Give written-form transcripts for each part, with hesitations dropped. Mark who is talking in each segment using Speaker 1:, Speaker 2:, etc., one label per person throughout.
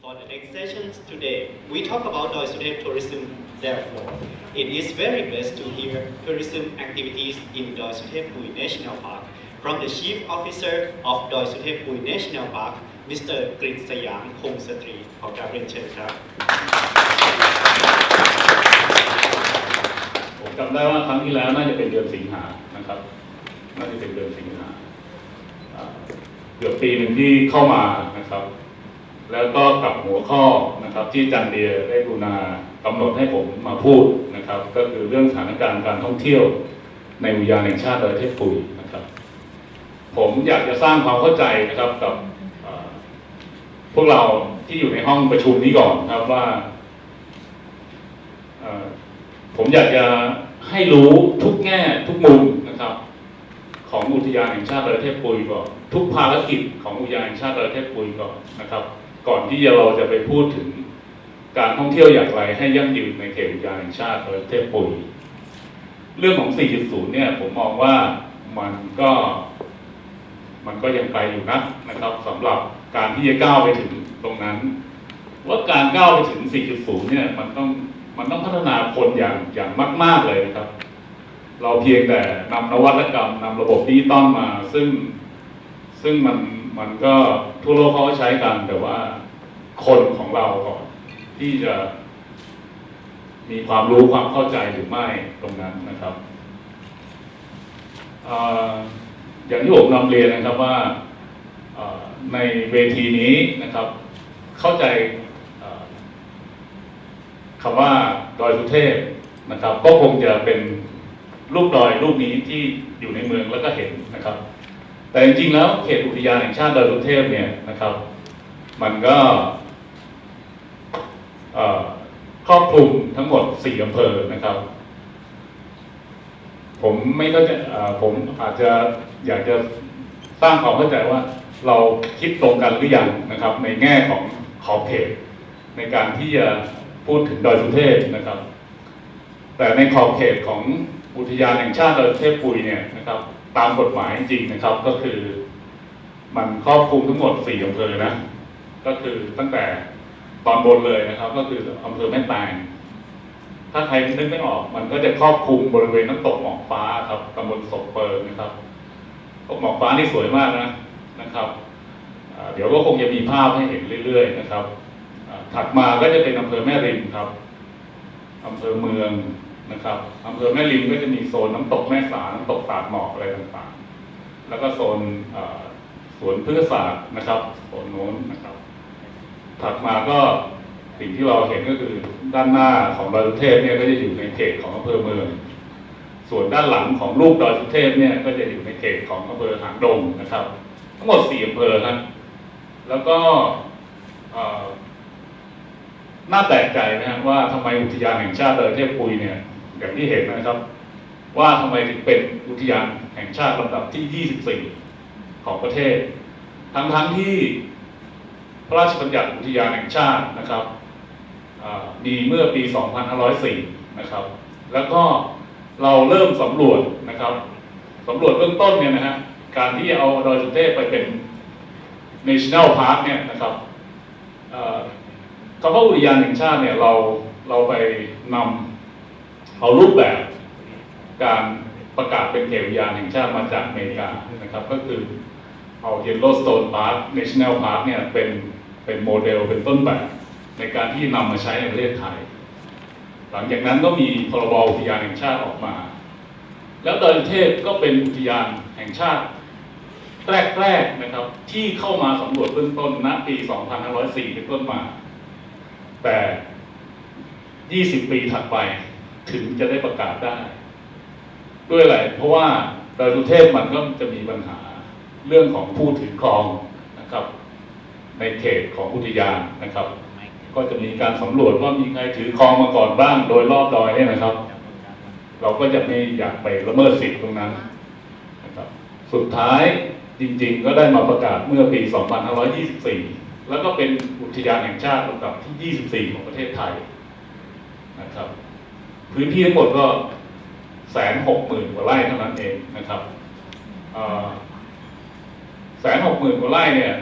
Speaker 1: For the next sessions today, we talk about Doi Suthep tourism. Therefore, it is very best to hear tourism activities in Doi Suthep National Park from the Chief Officer of Doi Suthep National Park, Mr. กฤษสยามคงสตรีขอกราบเรียนเชิญครับ
Speaker 2: ผมจำได้ว่าครั้งที่แล้วน่าจะเป็นเดือนสิงหานะครับน่าจะเป็นเดือนสิงหาเกือบปีหนึ่งที่เข้ามานะครับแล้วก็กับหัวข้อนะครับที่จันเดียได้กรุณากำหนดให้ผมมาพูดนะครับก็คือเรื่องสถานการณ์การท่องเที่ยวในอุทยานแห่งชาติดอยสุเทพปุ๋ยนะครับผมอยากจะสร้างความเข้าใจนะครับกับพวกเราที่อยู่ในห้องประชุมนี้ก่อนครับว่าผมอยากจะให้รู้ทุกแง่ทุกมุมนะครับของอุทยานแห่งชาติดอยสุเทพปุ๋ยก่อนทุกภารกิจของอุทยานแห่งชาติดอยสุเทพปุ๋ยก่อนนะครับก่อนที่เราจะไปพูดถึงการท่องเที่ยวอย่างไรให้ยั่งยืนในเขตอุทยานแห่งชาติดอยสุเทพปุ๋ยเรื่องของ 4.0 เนี่ยผมมองว่ามันก็ยังไกลอยู่นะครับสำหรับการที่จะก้าวไปถึงตรงนั้นว่าการก้าวไปถึง 4.0 เนี่ยมันต้องพัฒนาคนอย่างมากๆเลยนะครับเราเพียงแต่นำนวัตกรรมนำระบบดิจิตอลมาซึ่งมันก็ทั่วโลกเขาใช้กันแต่ว่าคนของเราก่อนที่จะมีความรู้ความเข้าใจหรือไม่ตรงนั้นนะครับอย่างที่ผมนำเรียนนะครับว่าในเวทีนี้นะครับเข้าใจคำว่าดอยสุเทพนะครับก็คงจะเป็นรูปดอยรูปนี้ที่อยู่ในเมืองแล้วก็เห็นนะครับแต่จริงๆแล้วเขตอุทยานแห่งชาติดอยสุเทพเนี่ยนะครับมันก็ครอบคลุมทั้งหมด4อำเภอนะครับผมไม่เข้าใจผมอาจจะอยากจะสร้างความเข้าใจว่าเราคิดตรงกันหรือยังนะครับในแง่ของขอบเขตในการที่จะพูดถึงดอยสุเทพนะครับแต่ในขอบเขตของอุทยานแห่งชาติดอยสุเทพปุ๋ยเนี่ยนะครับตามกฎหมายจริงนะครับก็คือมันครอบคลุมทั้งหมด4อำเภอนะก็คือตั้งแต่ตอนบนเลยนะครับก็คืออำเภอแม่แตงถ้าใครนึกไม่ออกมันก็จะครอบคลุมบริเวณน้ำตกหมอกฟ้าครับตำบลศพเปิงนะครับตกหมอกฟ้านี่สวยมากนะครับเดี๋ยวก็คงจะมีภาพให้เห็นเรื่อยๆนะครับถัดมาก็จะเป็นอำเภอแม่ริมครับอำเภอเมืองนะครับอำเภอแม่ริมก็จะมีโซนน้ำตกแม่สาน้ำตกตาดหมอกอะไรต่างๆแล้วก็โซนสวนพฤกษศาสตร์นะครับโซนโน้นนะครับถัดมาก็สิ่งที่เราเห็นก็คือด้านหน้าของดอยสุเทพเนี่ยก็จะอยู่ในเขตของอำเภอเมืองส่วนด้านหลังของรูปดอยสุเทพเนี่ยก็จะอยู่ในเขตของอำเภอหางดงนะครับทั้งหมด4อำเภอครับแล้วก็น่าแปลกใจนะครับว่าทำไมอุทยานแห่งชาติดอยสุเทพปุ๋ยเนี่ยอย่างที่เห็นนะครับว่าทำไมถึงเป็นอุทยานแห่งชาติลำดับที่24ของประเทศทั้งที่พระราชบัญญัติอุทยานแห่งชาตินะครับมีเมื่อปี 2504 นะครับแล้วก็เราเริ่มสำรวจนะครับสำรวจเบื้องต้นเนี่ยนะฮะการที่เอาดอยสุเทพไปเป็น National Park เนี่ยนะครับคำว่าอุทยานแห่งชาติเนี่ยเราไปนำเอารูปแบบการประกาศเป็นเขตอุทยานแห่งชาติมาจากอเมริกานะครับก็คือเอา Yellowstone Park National Park เนี่ยเป็นโมเดลเป็นต้นแบบในการที่นำมาใช้ในประเทศไทยหลังจากนั้นก็มีพรบอุทยานแห่งชาติออกมาแล้วดอยสุเทพก็เป็นอุทยานแห่งชาติแรกๆนะครับที่เข้ามาสำรวจเบื้องต้นณปี 2504 เป็นต้นมาแต่20 ปีถัดไปถึงจะได้ประกาศได้ด้วยอะไรเพราะว่าดอยสุเทพมันก็จะมีปัญหาเรื่องของผู้ถือครองนะครับในเขตของอุทยานนะครับก็จะมีการสำรวจว่ามีใครถือครองมาก่อนบ้างโดยรอบดอยเนี่ยนะครับเราก็จะไม่อยากไปละเมิดสิทธิ์ตรงนั้นนะครับสุดท้ายจริงๆก็ได้มาประกาศเมื่อปี 2524 แล้วก็เป็นอุทยานแห่งชาติลำดับที่ 24 ของประเทศไทยนะครับพื้นที่ทั้งหมดก็ 160,000 กว่าไร่เท่านั้นเองนะครับ160,000 กว่าไร่เนี่ย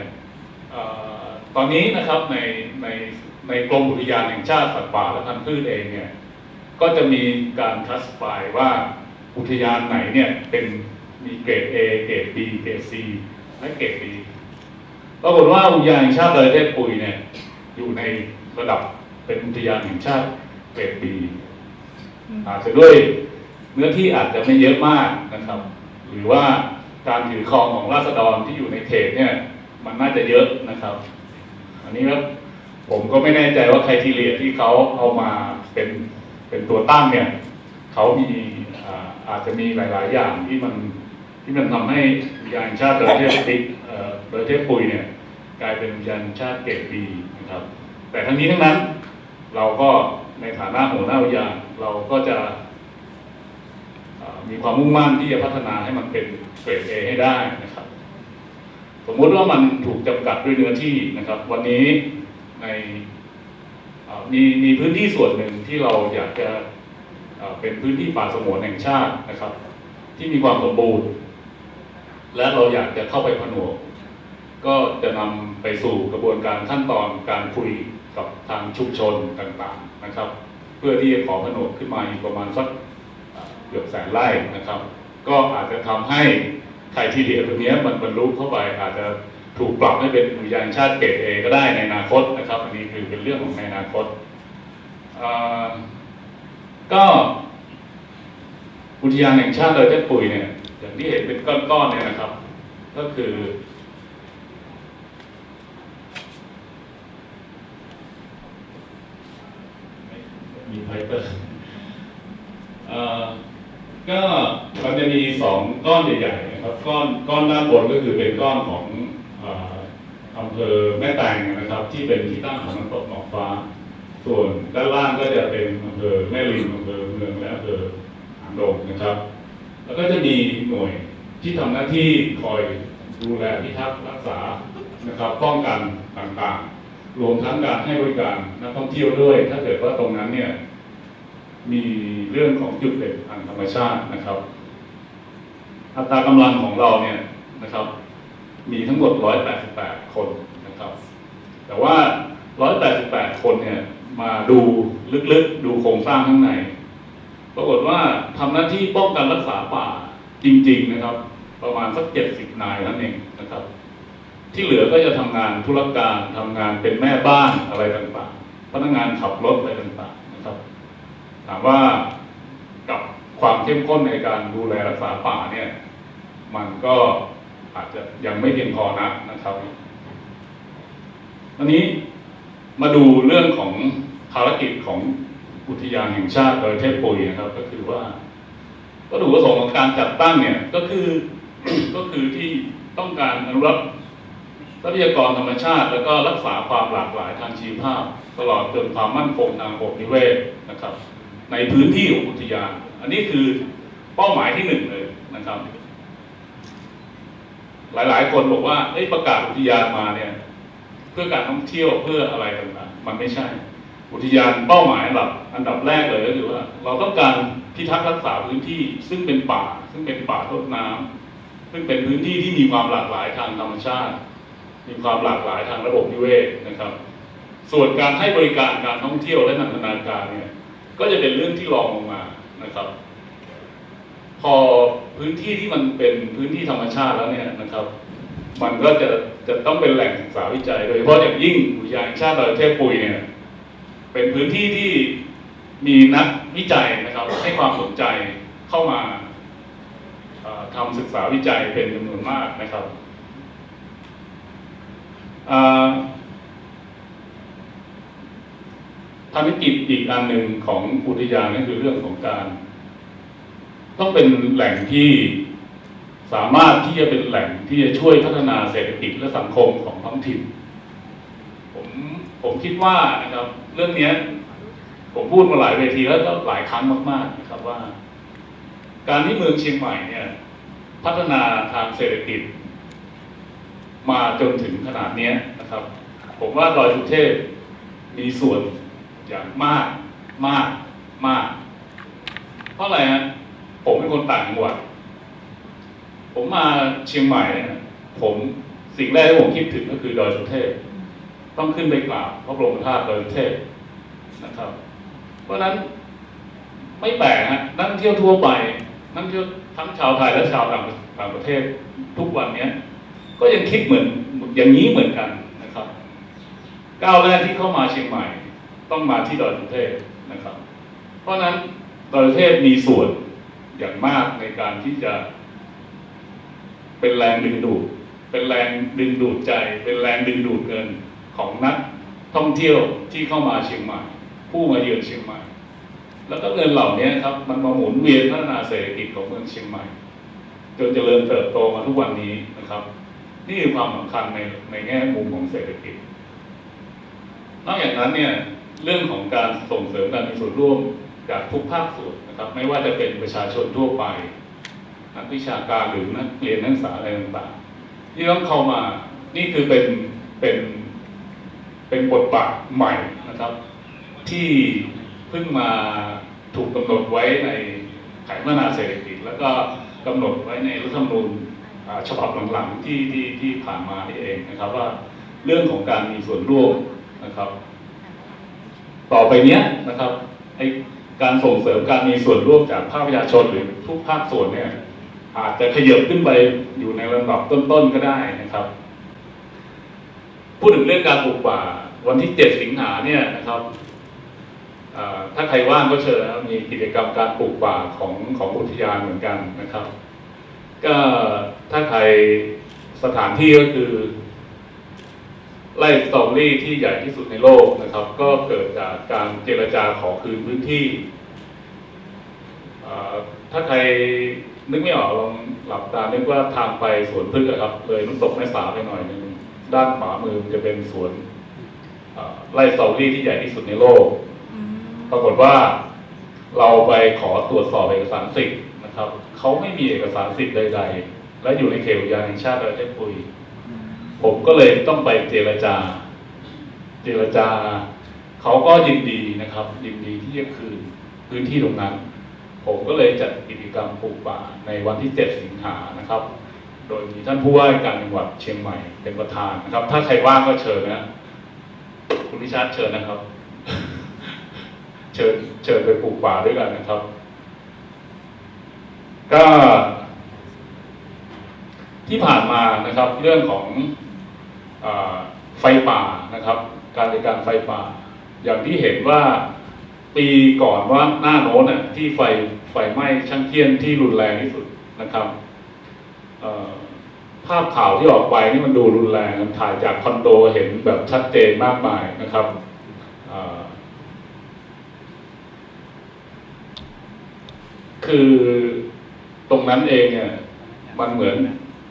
Speaker 2: ตอนนี้นะครับในกรมอุทยานแห่งชาติสัตว์ป่าและพันธุ์พืชเองเนี่ยก็จะมีการคลาสสิฟายว่าอุทยานไหนเนี่ยเป็นมีเกรด A เกรด B เกรด C และเกรด D ปรากฏว่าอุทยานแห่งชาติดอยสุเทพปุยเนี่ยอยู่ในระดับเป็นอุทยานแห่งชาติเกรด B อาจจะด้วยเนื้อที่อาจจะไม่เยอะมากนะครับหรือว่าการถือครองของราษฎรที่อยู่ในเขตเนี่ยมันน่าจะเยอะนะครับอันนี้ครับผมก็ไม่แน่ใจว่าไครทีเรียที่เขาเอามาเป็นตัวตั้งเนี่ยเขามีอาจจะมีหลายๆอย่างที่มันทำให้อุทยานแห่งชาติดอยสุเทพปุยเนี่ยกลายเป็นอุทยานแห่งชาติเกรด B นะครับแต่ทั้งนี้ทั้งนั้นเราก็ในฐานะหัวหน้าอุทยานเราก็จะมีความมุ่งมั่นที่จะพัฒนาให้มันเป็นเกรด A ให้ได้นะครับสมมุติว่ามันถูกจำกัดด้วยเนื้อที่นะครับวันนี้ในมีพื้นที่ส่วนหนึ่งที่เราอยากจะเป็นพื้นที่ป่าสงวนแห่งชาตินะครับที่มีความสมบูรณ์และเราอยากจะเข้าไปผนวกก็จะนำไปสู่กระบวนการขั้นตอนการคุยกับทางชุมชนต่างๆนะครับเพื่อที่จะขอผนวกขึ้นมาอีกประมาณสักเกือบ100,000 ไร่นะครับก็อาจจะทำให้ไครทีเรียตรงนี้มันบรรลุเข้าไปอาจจะถูกปรับให้เป็นอุทยานชาติเกรด A ก็ได้ในอนาคตนะครับอันนี้คือเป็นเรื่องของในอนาคตก็อุทยานแห่งชาติดอยสุเทพปุยเนี่ยอย่างที่เห็นเป็นก้อนๆเนี่ยนะครับก็คือมีไพเปอร์ก็มันจะมี2ก้อนใหญ่ๆนะครับก้อนด้านบนก็คือเป็นก้อนของอำเภอแม่แตงนะครับที่เป็นที่ตั้งของน้ำตกหนองฟ้าส่วนด้านล่างก็จะเป็นอำเภอแม่ริมอำเภอเมืองและอำเภอหางดงนะครับแล้วก็จะมีหน่วยที่ทำหน้าที่คอยดูแลพิทักษ์รักษานะครับป้องกันต่างๆรวมทั้งการให้บริการนักท่องเที่ยวด้วยถ้าเกิดว่าตรงนั้นเนี่ยมีเรื่องของจุดเด่นทางธรรมชาตินะครับอัตรากำลังของเราเนี่ยนะครับมีทั้งหมด188 คนนะครับแต่ว่า188 คนเนี่ยมาดูลึกๆดูโครงสร้างข้างในปรากฏว่าทำหน้าที่ป้องกันรักษาป่าจริงๆนะครับประมาณสัก70 นายนั่นเองนะครับที่เหลือก็จะทำงานธุรการทำงานเป็นแม่บ้านอะไรต่างๆพนักงานขับรถอะไรต่างๆนะครับถามว่ากับความเข้มข้นในการดูแลรักษาป่าเนี่ยมันก็อาจจะยังไม่เพียงพอนะครับอันนี้มาดูเรื่องของภารกิจของอุทยานแห่งชาติดอยสุเทพปุยนะครับก็คือว่าวัตถุประสงค์ของการจัดตั้งเนี่ยก็คือ ที่ต้องการอนุรักษ์ทรัพยากรธรรมชาติแล้วก็รักษาความหลากหลายทางชีวภาพตลอดจนความมั่นคงทางระบบนิเวศนะครับในพื้นที่ของอุทยานอันนี้คือเป้าหมายที่1เลยนะครับหลายๆคนบอกว่าประกาศอุทยานมาเนี่ยเพื่อการท่องเที่ยวเพื่ออะไรต่างๆมันไม่ใช่อุทยานเป้าหมายอันดับแรกเลยก็คือว่าเราต้องการพิทักษ์รักษาพื้นที่ซึ่งเป็นป่าต้นน้ำซึ่งเป็นพื้นที่ที่มีความหลากหลายทางธรรมชาติมีความหลากหลายทางระบบนิเวศนะครับส่วนการให้บริการการท่องเที่ยวและนันทนาการเนี่ยก็จะเป็นเรื่องที่รองลงมานะครับพอพื้นที่ที่มันเป็นพื้นที่ธรรมชาติแล้วเนี่ยนะครับมันก็จะต้องเป็นแหล่งศึกษาวิจัยโดยเฉพาะอย่างยิ่งอุทยานแห่งชาติดอยสุเทพปุยเนี่ยเป็นพื้นที่ที่มีนักวิจัยนะครับให้ความสนใจเข้ามาทำศึกษาวิจัยเป็นจำนวนมากนะครับภารกิจอีกอันหนึ่งของอุทยานนั่นคือเรื่องของการต้องเป็นแหล่งที่สามารถที่จะเป็นแหล่งที่จะช่วยพัฒนาเศรษฐกิจและสังคมของท้องถิ่นผมคิดว่านะครับเรื่องนี้ผมพูดมาหลายเวทีแล้วก็หลายครั้งมากๆนะครับว่าการที่เมืองเชียงใหม่เนี่ยพัฒนาทางเศรษฐกิจมาจนถึงขนาดนี้นะครับผมว่าดอยสุเทพมีส่วนอย่างมากเพราะอะไรฮะผมเป็นคนต่างจังหวัดผมมาเชียงใหม่เนี่ยสิ่งแรกที่ผมคิดถึงก็คือดอยสุเทพ ต้องขึ้นไปกราบพระบรมธาตุดอยสุเทพนะครับเพราะนั้นไม่แปลกฮะนักท่องเที่ยวทั่วไปนักท่องเที่ยวทั้งชาวไทยและชาวต่างประเทศทุกวันนี้ก็ยังคิดเหมือนอย่างนี้เหมือนกันนะครับก้าวแรกที่เข้ามาเชียงใหม่ต้องมาที่ดอยสุเทพนะครับเพราะนั้นดอยสุเทพมีส่วนอย่างมากในการที่จะเป็นแรงดึงดูดเป็นแรงดึงดูดใจเป็นแรงดึงดูดเงินของนักท่องเที่ยวที่เข้ามาเชียงใหม่ผู้มาเยือนเชียงใหม่แล้วก็เงินเหล่านี้ครับมันมาหมุนเวียนพัฒนาเศรษฐกิจของเมืองเชียงใหม่จนเจริญเติบโตมาทุกวันนี้นะครับนี่คือความสำคัญในแง่มุมของเศรษฐกิจนอกจากนั้นเนี่ยเรื่องของการส่งเสริมการมีส่วนร่วมจากทุกภาคส่วนนะครับไม่ว่าจะเป็นประชาชนทั่วไปนักวิชาการหรือนักเรียนนักศึกษาอะไรต่างๆที่ต้องเข้ามานี่คือเป็นบทบาทใหม่นะครับที่เพิ่งมาถูกกำหนดไว้ในแผนพัฒนาเศรษฐกิจแล้วก็กำหนดไว้ในรัฐธรรมนูญฉบับหลังๆที่ผ่านมานี่เองนะครับว่าเรื่องของการมีส่วนร่วมนะครับต่อไปเนี้ยนะครับการส่งเสริมการมีส่วนร่วมจากภาคประชาชนหรือทุกภาคส่วนเนี่ยอาจจะขยับขึ้นไปอยู่ในลำดับต้นๆก็ได้นะครับพูดถึงเรื่องการปลูกป่าวันที่7 สิงหาเนี่ยนะครับถ้าใครว่างก็เชิญนะครับมีกิจกรรมการปลูกป่าของอุทยานเหมือนกันนะครับก็ถ้าใครสถานที่ก็คือไร่สตรอเบอรี่ที่ใหญ่ที่สุดในโลกนะครับก็เกิดจากการเจรจาขอคืนพื้นที่ถ้าใครนึกไม่ออกลองหลับตานึกว่าทางไปสวนพฤกษ์ครับเลยน้ำตกแม่สาไปหน่อยนึงด้านขวามือจะเป็นสวนไร่สตรอเบอรี่ที่ใหญ่ที่สุดในโลกปรากฏว่าเราไปขอตรวจสอบเอกสารสิทธิ์นะครับเขาไม่มีเอกสารสิทธิ์ใดๆและอยู่ในเขตอุทยานแห่งชาติดอยสุเทพปุยผมก็เลยต้องไปเจรจาเขาก็ยินดีนะครับยินดีที่จะคืนพื้นที่ตรงนั้นผมก็เลยจัดกิจกรรมปลูกป่าในวันที่7 สิงหานะครับโดยมีท่านผู้ว่าการจังหวัดเชียงใหม่เป็นประธานนะครับถ้าใครว่างก็เชิญนะคุณพิชาติเชิญนะครับ เชิญไปปลูกป่าด้วยกันนะครับก็ที่ผ่านมานะครับเรื่องของไฟป่านะครับการจัดการไฟป่าอย่างที่เห็นว่าปีก่อนว่าหน้าโน้นน่ะที่ไฟไหม้ช่างเทียนที่รุนแรงที่สุดนะครับภาพข่าวที่ออกไปนี่มันดูรุนแรงถ่ายจากคอนโดเห็นแบบชัดเจนมากมายนะครับคือตรงนั้นเองเนี่ยมันเหมือน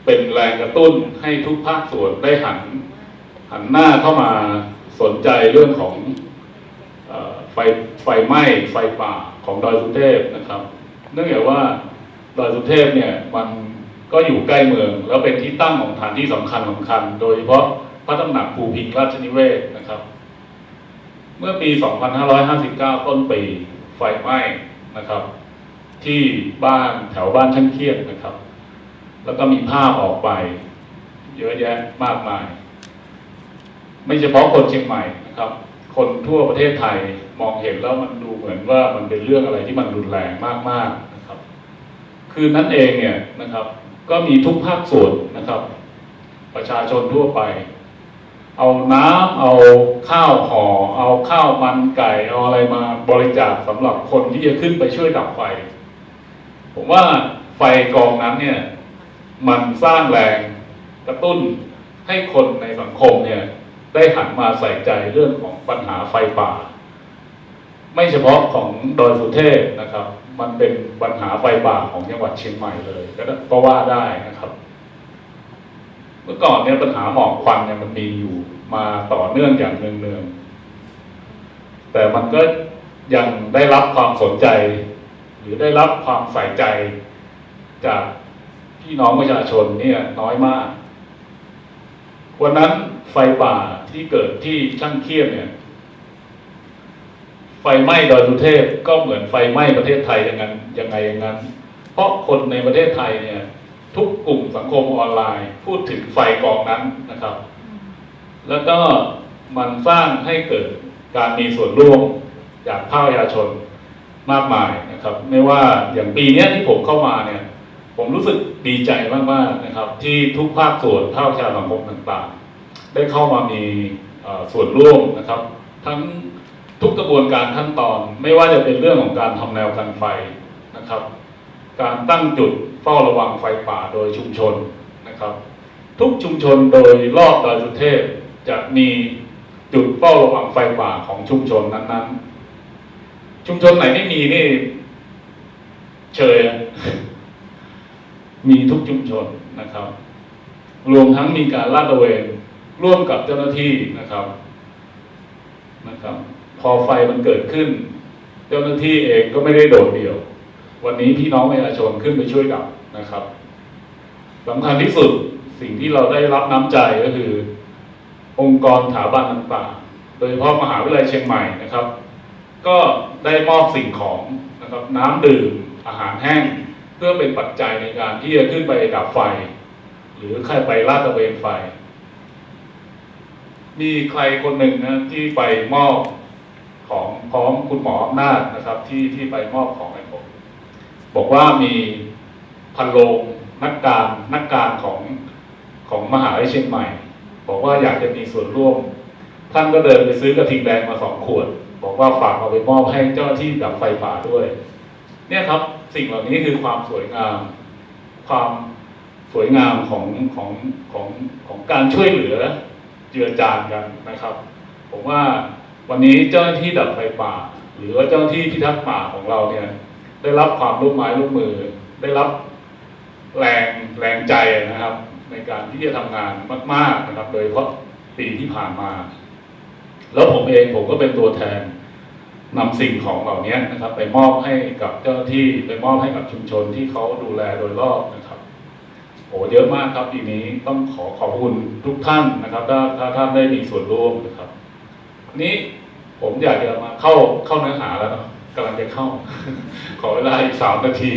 Speaker 2: เป็นแรงกระตุ้นให้ทุกภาคส่วนได้หันหน้าเข้ามาสนใจเรื่องของไฟไหม้ไฟป่าของดอยสุเทพนะครับเนื่องจากว่าดอยสุเทพเนี่ยมันก็อยู่ใกล้เมืองแล้วเป็นที่ตั้งของสถานที่สำคัญโดยเฉพาะพระตำหนักภูพิงค์ราชนิเวศน์นะครับเมื่อปี 2559 ต้นปีไฟไหม้นะครับที่แถวบ้านช่างเคียนนะครับแล้วก็มีภาพออกไปเยอะแยะมากมายไม่เฉพาะคนเชียงใหม่นะครับคนทั่วประเทศไทยมองเห็นแล้วมันดูเหมือนว่ามันเป็นเรื่องอะไรที่มันรุนแรงมากๆนะครับคืนนั้นเองเนี่ยนะครับก็มีทุกภาคส่วนนะครับประชาชนทั่วไปเอาน้ำเอาข้าวห่อเอาข้าวมันไก่เอาอะไรมาบริจาคสำหรับคนที่จะขึ้นไปช่วยดับไฟผมว่าไฟกองนั้นเนี่ยมันสร้างแรงกระตุ้นให้คนในสังคมเนี่ยได้หันมาใส่ใจเรื่องของปัญหาไฟป่าไม่เฉพาะของดอยสุเทพนะครับมันเป็นปัญหาไฟป่าของจังหวัดเชียงใหม่เลยก็ว่าได้นะครับเมื่อก่อนเนี่ยปัญหาหมอกควันเนี่ยมันมีอยู่มาต่อเนื่องอย่างเนืองๆแต่มันก็ยังได้รับความสนใจหรือได้รับความใส่ใจจากพี่น้องประชาชนเนี่ยน้อยมากวันนั้นไฟป่าที่เกิดที่ช่างเคียนเนี่ยไฟไหม้ดอยสุเทพก็เหมือนไฟไหม้ประเทศไทยอย่างนั้นเพราะคนในประเทศไทยเนี่ยทุกกลุ่มสังคมออนไลน์พูดถึงไฟกองนั้นนะครับแล้วก็ มันสร้างให้เกิดการมีส่วนร่วมจากภาคประชาชนมากมายนะครับไม่ว่าอย่างปีนี้ที่ผมเข้ามาเนี่ยผมรู้สึกดีใจมากๆนะครับที่ทุกภาคส่วนภาคประชาสังคมต่างๆได้เข้ามามีส่วนร่วมนะครับทั้งทุกกระบวนการขั้นตอนไม่ว่าจะเป็นเรื่องของการทำแนวกันไฟนะครับการตั้งจุดเฝ้าระวังไฟป่าโดยชุมชนนะครับทุกชุมชนโดยรอบดอยสุเทพจะมีจุดเฝ้าระวังไฟป่าของชุมชนนั้นๆชุมชนไหนไม่มีนี่เฉยมีทุกชุมชนนะครับรวมทั้งมีการลาดตระเวนร่วมกับเจ้าหน้าที่นะครับพอไฟมันเกิดขึ้นเจ้าหน้าที่เองก็ไม่ได้โดดเดี่ยววันนี้พี่น้องประชาชนขึ้นไปช่วยดับนะครับสำคัญที่สุดสิ่งที่เราได้รับน้ำใจก็คือองค์กรสถาบันต่างๆโดยเฉพาะมหาวิทยาลัยเชียงใหม่นะครับก็ได้มอบสิ่งของนะครับน้ำดื่มอาหารแห้งเพื่อเป็นปัจจัยในการที่จะขึ้นไปดับไฟหรือใครไปลาดตระเวนไฟมีใครคนหนึ่งนะที่ไปมอบของพร้อมคุณหมออำนาจนะครับที่ไปมอบของให้ผมบอกว่ามีพันโรงนักการของมหาวิทยาลัยเชียงใหม่บอกว่าอยากจะมีส่วนร่วมท่านก็เดินไปซื้อกระทิงแดงมา2 ขวดบอกว่าฝากเอาไปมอบให้เจ้าหน้าที่ดับไฟป่าด้วยเนี่ยครับสิ่งเหล่านี้คือความสวยงามของการช่วยเหลือเจือจานกันนะครับผมว่าวันนี้เจ้าหน้าที่ดับไฟป่าหรือว่าเจ้าหน้าที่พิทักษ์ป่าของเราเนี่ยได้รับความร่วมมือได้รับแรงใจนะครับในการที่จะทำงานมากๆนะครับโดยเฉพาะปีที่ผ่านมาแล้วผมก็เป็นตัวแทนนำสิ่งของเหล่านี้นะครับไปมอบให้กับเจ้าหน้าที่ไปมอบให้กับชุมชนที่เขาดูแลโดยรอบนะครับโอ้เยอะมากครับปีนี้ต้องขอบคุณทุกท่านนะครับถ้าท่านได้มีส่วนร่วมนะครับนี้ผมอยากจะมาเข้าเนื้อหาแล้วนะกำลังจะเข้า ขอเวลาอีก3 นาที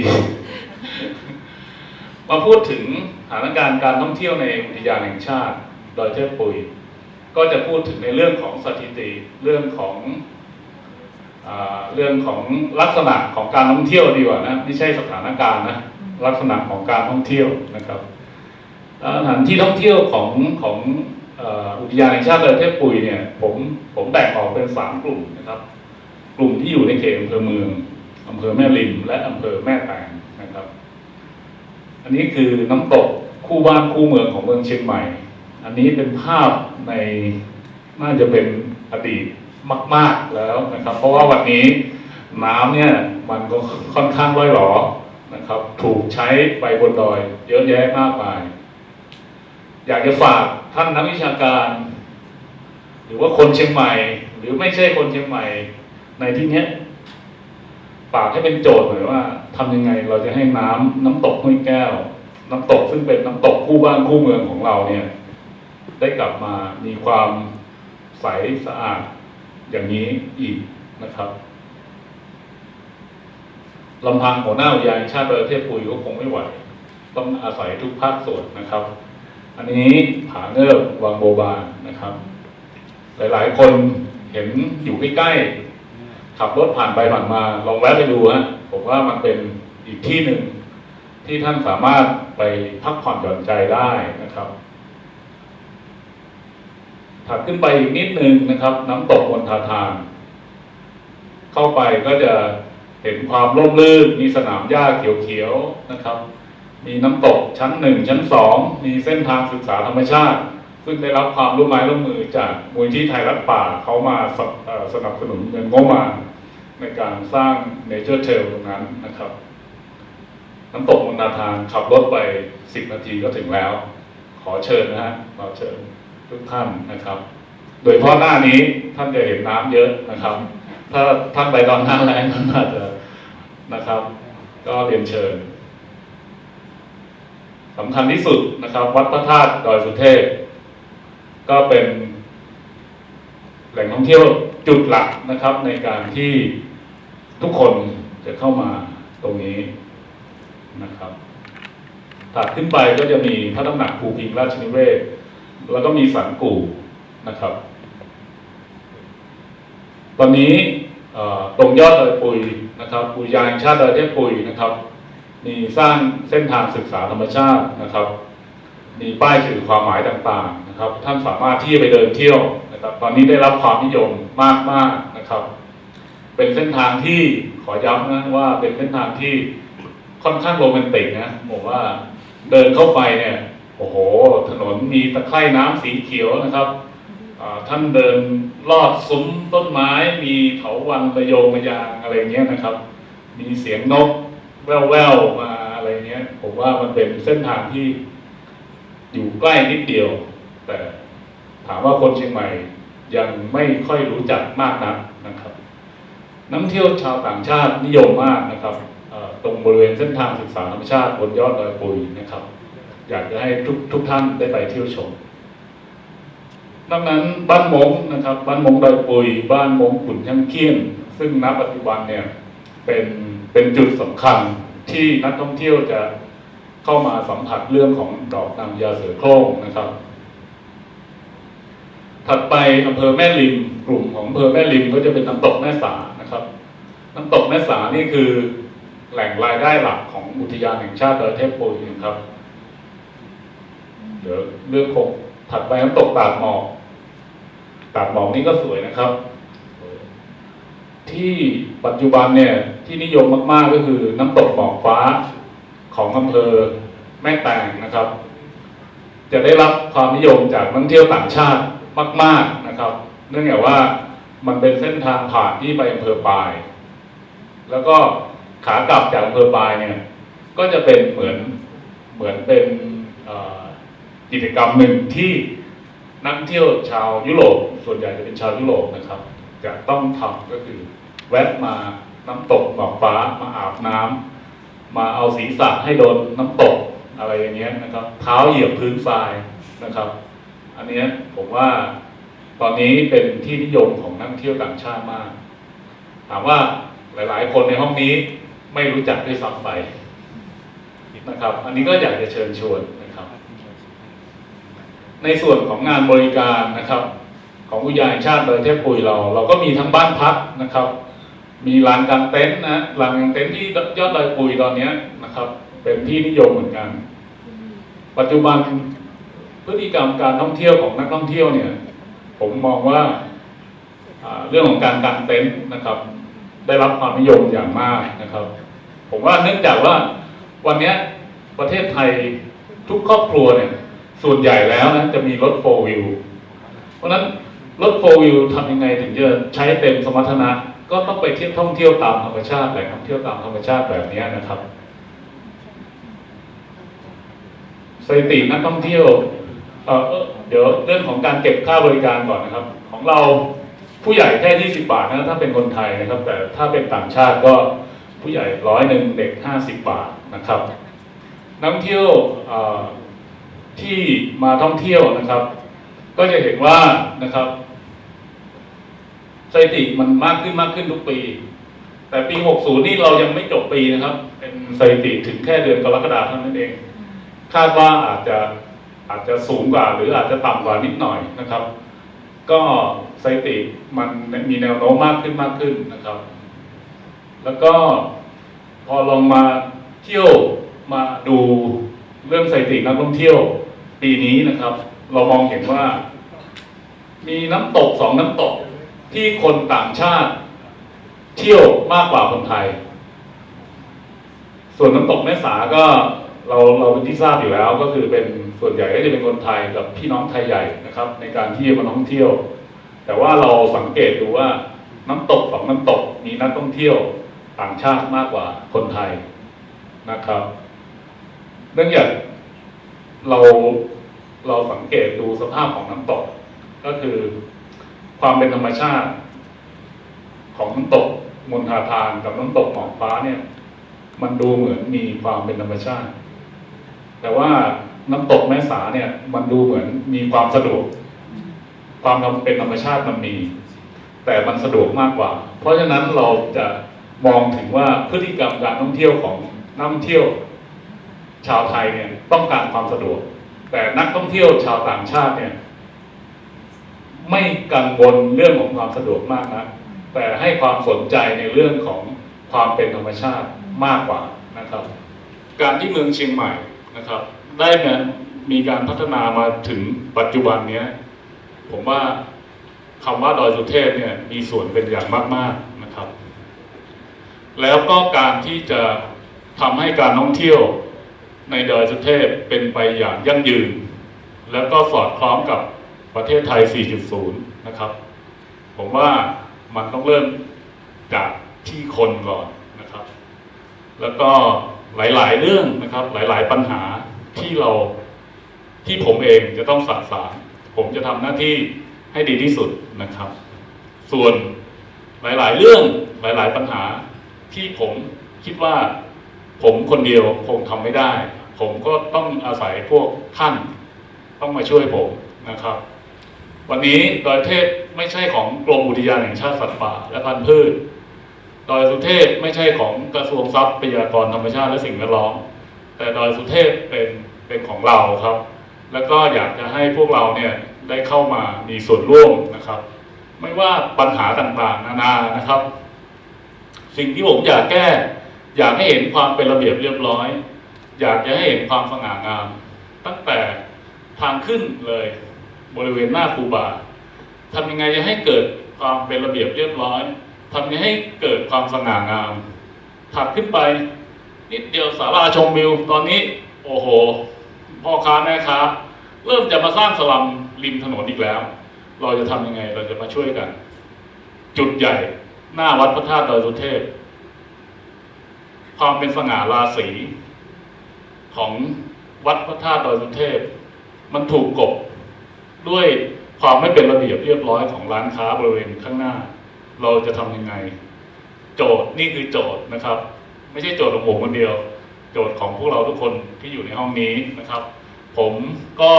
Speaker 2: มาพูดถึงสถานการณ์การท่องเที่ยวในอุทยานแห่งชาติดอยเทพปุยก็จะพูดถึงในเรื่องของสถิติเรื่องของลักษณะของการท่องเที่ยวดีกว่านะไม่ใช่สถานการณ์นะลักษณะของการท่องเที่ยวนะครับสถานที่ท่องเที่ยวของอุทยานแห่งชาติดอยเทพปุยเนี่ยผมแบ่งออกเป็น3 กลุ่มนะครับกลุ่มที่อยู่ในเขตอำเภอเมืองอำเภอแม่ริมและอำเภอแม่แตงนะครับอันนี้คือน้ำตกคู่บ้านคู่เมืองของเมืองเชียงใหม่อันนี้เป็นภาพในน่าจะเป็นอดีตมากๆแล้วนะครับเพราะว่าวันนี้น้ำเนี่ยมันก็ค่อนข้างร่อยหรอนะครับถูกใช้ไปบนดอยเยอะแยะมากมายอยากจะฝากท่านนักวิชาการหรือว่าคนเชียงใหม่หรือไม่ใช่คนเชียงใหม่ในที่นี้ฝากให้เป็นโจทย์หน่อยว่าทำยังไงเราจะให้น้ำตกห้วยแก้วน้ำตกซึ่งเป็นน้ำตกคู่บ้านคู่เมืองของเราเนี่ยได้กลับมามีความใสสะอาดอย่างนี้อีกนะครับลำพังหัวหน้าอุทยานแห่งชาติดอยเทพปุยก็คงไม่ไหวต้องอาศัยทุกภาคส่วนนะครับอันนี้ผาเงิบวังโบบานนะครับหลายๆคนเห็นอยู่ใกล้ๆขับรถผ่านไปผ่านมาลองแวะไปดูฮะผมว่ามันเป็นอีกที่หนึ่งที่ท่านสามารถไปพักผ่อนหย่อนใจได้นะครับถัดขึ้นไปอีกนิดนึงนะครับน้ำตกมณฑาทานเข้าไปก็จะเห็นความร่มรื่นมีสนามหญ้าเขียวๆนะครับมีน้ำตกชั้น1ชั้น2มีเส้นทางศึกษาธรรมชาติซึ่งได้รับความร่วมมือจากมูลนิธิไทยรัฐป่าเขามาสนับสนุนเงินงบประมาณในการสร้างเนเจอร์เทรลตรงนั้นนะครับน้ำตกมณฑาทานขับรถไป10 นาทีก็ถึงแล้วขอเชิญนะฮะขอเชิญทุกท่านนะครับโดยเฉพาะหน้านี้ท่านจะเห็นน้ำเยอะนะครับถ้าท่านไปตอนหน้าแล้งท่านอาจจะนะครับก็เรียนเชิญสำคัญที่สุดนะครับวัดพระธาตุดอยสุเทพก็เป็นแหล่งท่องเที่ยวจุดหลักนะครับในการที่ทุกคนจะเข้ามาตรงนี้นะครับถัดขึ้นไปก็จะมีพระตำหนักภูพิงราชนิเวศน์แล้วก็มีสันกู่นะครับ ตอนนี้ตรงยอดดอยปุยนะครับอุทยานแห่งชาติดอยเทพปุยนะครับมีสร้างเส้นทางศึกษาธรรมชาตินะครับมีป้ายสื่อความหมายต่างๆนะครับท่านสามารถที่จะไปเดินเที่ยวนะครับตอนนี้ได้รับความนิยมมากๆนะครับเป็นเส้นทางที่ขอย้ำนะว่าเป็นเส้นทางที่ค่อนข้างโรแมนติกนะผมว่าเดินเข้าไปเนี่ยโอ้โหถนนมีตะไคร่น้ำสีเขียวนะครับท่านเดินลอดซุ้มต้นไม้มีเถาวัลย์ระโยงระยางอะไรเงี้ยนะครับมีเสียงนกแว่วๆมาอะไรเงี้ยผมว่ามันเป็นเส้นทางที่อยู่ใกล้นิดเดียวแต่ถามว่าคนเชียงใหม่ยังไม่ค่อยรู้จักมากนักนะครับนักท่องเที่ยวชาวต่างชาตินิยมมากนะครับตรงบริเวณเส้นทางศึกษาธรรมชาติบนยอดดอยปุยนะครับอยากจะให้ทุกท่านได้ไปเที่ยวชมนอกนั้นบ้านมงนะครับบ้านมงดอยปุยบ้านมงขุนช่างเคียนซึ่งณปัจจุบันเนี่ยเป็นจุดสำคัญที่นักท่องเที่ยวจะเข้ามาสัมผัสเรื่องของดอกนางพญาเสือโคร่งนะครับถัดไปอำเภอแม่ริมกลุ่มของอำเภอแม่ริมก็จะเป็นน้ำตกแม่สานะครับน้ำตกแม่สานี่คือแหล่งรายได้หลักของอุทยานแห่งชาติดอยเทพปุยนะครับเดี๋ยวเลือกคงถัดไปน้ำตกตาดหมอกนี่ก็สวยนะครับที่ปัจจุบันเนี่ยที่นิยมมากๆก็คือน้ำตกหมอกฟ้าของอำเภอแม่แตงนะครับจะได้รับความนิยมจากนักท่องเที่ยวต่างชาติมากๆนะครับเนื่องจากว่ามันเป็นเส้นทางผ่านที่ไปอำเภอปายแล้วก็ขากลับจากอำเภอปายเนี่ยก็จะเป็นเหมือนเป็นกิจกรรมหนึ่งที่นักท่องเที่ยวชาวยุโรปส่วนใหญ่จะเป็นชาวยุโรปนะครับจะต้องทำก็คือแวะมาน้ำตกหมอกฟ้ามาอาบน้ำมาเอาศีรษะให้โดนน้ำตกอะไรอย่างเงี้ยนะครับเท้าเหยียบพื้นทรายนะครับอันนี้ผมว่าตอนนี้เป็นที่นิยมของนักท่องเที่ยวต่างชาติมากถามว่าหลายๆคนในห้องนี้ไม่รู้จักด้วยซ้ำไปนะครับอันนี้ก็อยากจะเชิญชวนนะครับในส่วนของงานบริการนะครับของอุทยานแห่งชาติดอยเทพปุยเราก็มีทั้งบ้านพักนะครับมีลานกางเต็นท์นะลานกางเต็นท์ที่ยอดดอยปุยตอนนี้นะครับเป็นที่นิยมเหมือนกันปัจจุบันพฤติกรรมการท่องเที่ยวของนักท่องเที่ยวเนี่ยผมมองว่าเรื่องของการกางเต็นท์นะครับได้รับความนิยมอย่างมากนะครับผมว่าเนื่องจากว่าวันนี้ประเทศไทยทุกครอบครัวเนี่ยส่วนใหญ่แล้วนะจะมีรถโฟร์วิวเพราะฉะนั้นรถโฟร์วิวทำยังไงถึงจะใช้เต็มสมรรถนะก็ต้องไปเที่ยวท่องเที่ยวตามธรรมชาติแหล่งท่องเที่ยวตามธรรมชาติแบบนี้นะครับสถิตินักท่องเที่ยวเดี๋ยวเรื่องของการเก็บค่าบริการก่อนนะครับของเราผู้ใหญ่แค่20 บาทนะถ้าเป็นคนไทยนะครับแต่ถ้าเป็นต่างชาติก็ผู้ใหญ่100เด็ก50 บาทนะครับนักท่องเที่ยวที่มาท่องเที่ยวนะครับก็จะเห็นว่านะครับสถิติมันมากขึ้นทุกปีแต่ปี60นี่เรายังไม่จบปีนะครับเป็นสถิติถึงแค่เดือนกรกฎาคมเท่านั้นเองคาดว่าอาจจะสูงกว่าหรืออาจจะต่ำกว่านิดหน่อยนะครับก็สถิติมันมีแนวโน้มมากขึ้นนะครับแล้วก็พอลองมาเที่ยวมาดูเรื่องสถิตินักท่องเที่ยวปีนี้นะครับเรามองเห็นว่ามีน้ำตก2 น้ำตกที่คนต่างชาติเที่ยวมากกว่าคนไทยส่วนน้ำตกแม่สาก็เราเป็นที่ทราบอยู่แล้วก็คือเป็นส่วนใหญ่ก็จะเป็นคนไทยกับพี่น้องไทยใหญ่นะครับในการที่มาท่องเที่ยวแต่ว่าเราสังเกตดูว่าน้ำตก2 น้ำตกมีนักท่องเที่ยวต่างชาติมากกว่าคนไทยนะครับเนื่องจากเราสังเกตดูสภาพของน้ำตกก็คือความเป็นธรรมชาติของน้ำตกมณฑาทานกับน้ำตกหมอกฟ้าเนี่ยมันดูเหมือนมีความเป็นธรรมชาติแต่ว่าน้ำตกแม่สาเนี่ยมันดูเหมือนมีความสะดวกความเป็นธรรมชาติมันมีแต่มันสะดวกมากกว่าเพราะฉะนั้นเราจะมองถึงว่าพฤติกรรมการท่องเที่ยวของนักท่องเที่ยวชาวไทยเนี่ยต้องการความสะดวกแต่นักท่องเที่ยวชาวต่างชาติเนี่ยไม่กังวลเรื่องของความสะดวกมากนะ แต่ให้ความสนใจในเรื่องของความเป็นธรรมชาติมากกว่านะครับการที่เมืองเชียงใหม่นะครับได้มีการพัฒนามาถึงปัจจุบันนี้ผมว่าคำว่าดอยสุเทพเนี่ยมีส่วนเป็นอย่างมากๆนะครับแล้วก็การที่จะทำให้การท่องเที่ยวในดอยสุเทพเป็นไปอย่างยั่งยืนแล้วก็สอดคล้องกับประเทศไทย 4.0 นะครับผมว่ามันต้องเริ่มจากที่คนก่อนนะครับแล้วก็หลายๆเรื่องนะครับหลายๆปัญหาที่ผมเองจะต้องสะสางผมจะทำหน้าที่ให้ดีที่สุดนะครับส่วนหลายๆเรื่องหลายๆปัญหาที่ผมคิดว่าผมคนเดียวคงทำไม่ได้ผมก็ต้องอาศัยพวกท่านต้องมาช่วยผมนะครับวันนี้ดอยสุเทพไม่ใช่ของกรมอุทยานแห่งชาติสัตว์ป่าและพันธุ์พืชดอยสุเทพไม่ใช่ของกระทรวงทรัพยากรธรรมชาติและสิ่งแวดล้อมแต่ดอยสุเทพเป็นของเราครับแล้วก็อยากจะให้พวกเราเนี่ยได้เข้ามามีส่วนร่วมนะครับไม่ว่าปัญหาต่างๆนานานะครับสิ่งที่ผมอยากแก้อยากให้เห็นความเป็นระเบียบเรียบร้อยอยากจะให้เห็นความสง่างามตั้งแต่ทางขึ้นเลยบริเวณหน้าครูบาทำยังไงจะให้เกิดความเป็นระเบียบเรียบร้อยทำยังไงให้เกิดความสง่างามถัดขึ้นไปนิดเดียวศาลาชมวิวตอนนี้โอ้โหพ่อค้าแม่ค้าเริ่มจะมาสร้างสลัมริมถนนอีกแล้วเราจะทำยังไงเราจะมาช่วยกันจุดใหญ่หน้าวัดพระธาตุดอยสุเทพความเป็นสง่าราศีของวัดพระธาตุดอยสุเทพมันถูกกบด้วยความไม่เป็นระเบียบเรียบร้อยของร้านค้าบริเวณข้างหน้าเราจะทำยังไงโจทย์นี่คือโจทย์นะครับไม่ใช่โจทย์ของผมคนเดียวโจทย์ของพวกเราทุกคนที่อยู่ในห้องนี้นะครับผมก็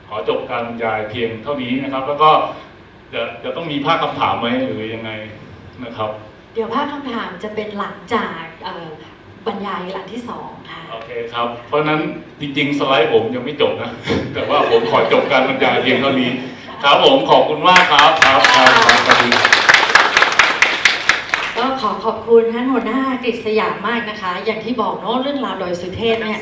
Speaker 2: ขอจบการบรรยายเพียงเท่านี้นะครับแล้วก็จะต้องมีภาคคำถามไหมหรือยังไงนะครับ
Speaker 3: เดี๋ยวภาคคำถามจะเป็นหลังจากบรรยายหลังที่2ค่ะ
Speaker 2: โอเคครับเพราะนั้นจริงๆสไลด์ผมยังไม่จบนะแต่ว่าผมขอจบการบรรยายเพียงเท่านี้ครับผมขอบคุณมากครับครับสวัสดี
Speaker 3: ก็ขอบคุณท่านหัวหน้ากฤษยามากนะคะอย่างที่บอกเนาะเรื่องราวดอยสุเทพเนี่ย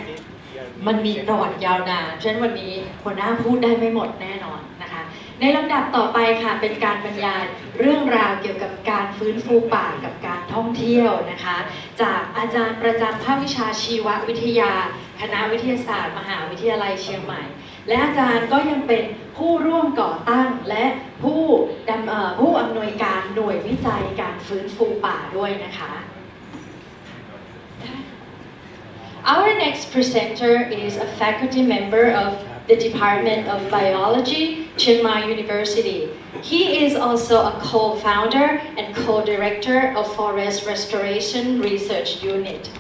Speaker 3: มันมีประวัติยาวนานฉะนั้นวันนี้หัวหน้าพูดได้ไม่หมดแน่นอนนะคะในลำดับต่อไปค่ะเป็นการบรรยายเรื่องราวเกี่ยวกับการฟื้นฟูป่ากับการท่องเที่ยวนะคะจากอาจารย์ประจำภาควิชาชีววิทยาคณะวิทยาศาสตร์มหาวิทยาลัยเชียงใหม่และอาจารย์ก็ยังเป็นผู้ร่วมก่อตั้งและผู้อำนวยการหน่วยวิจัยการฟื้นฟูป่าด้วยนะคะ Our next presenter is a faculty member of the Department of Biology, Chiang Mai University. He is also a co-founder and co-director of Forest Restoration Research Unit.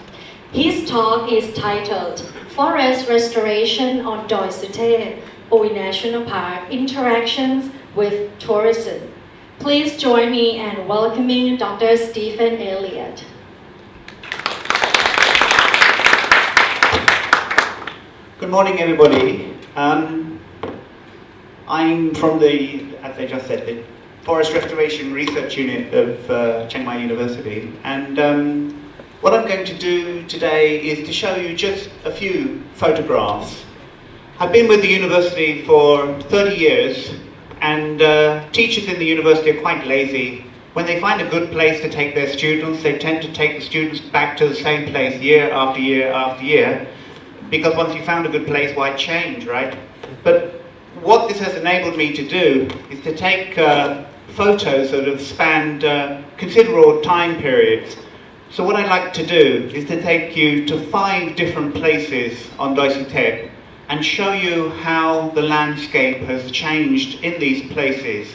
Speaker 3: His talk is titled Forest Restoration on Doi Suthep Pui National Park Interactions with Tourism. Please join me in welcoming Dr. Stephen Elliott.
Speaker 4: Good morning, everybody. I'm from as they just said, the Forest Restoration Research Unit of Chiang Mai University. And what I'm going to do today is to show you just a few photographs. I've been with the university for 30 years, and teachers in the university are quite lazy. When they find a good place to take their students, they tend to take the students back to the same place year after year after year. Because once you found a good place, why change, right? But what this has enabled me to do is to take photos that have spanned considerable time periods. So what I'd like to do is to take you to 5 different places on Doi Suthep and show you how the landscape has changed in these places,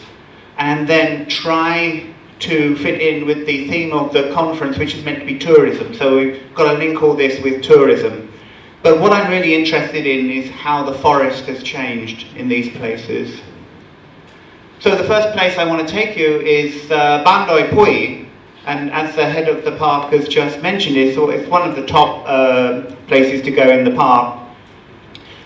Speaker 4: and then try to fit in with the theme of the conference, which is meant to be tourism. So we've got to link all this with tourism. But what I'm really interested in is how the forest has changed in these places. So the first place I want to take you is Ban Doi Pui, and as the head of the park has just mentioned, it's one of the top places to go in the park.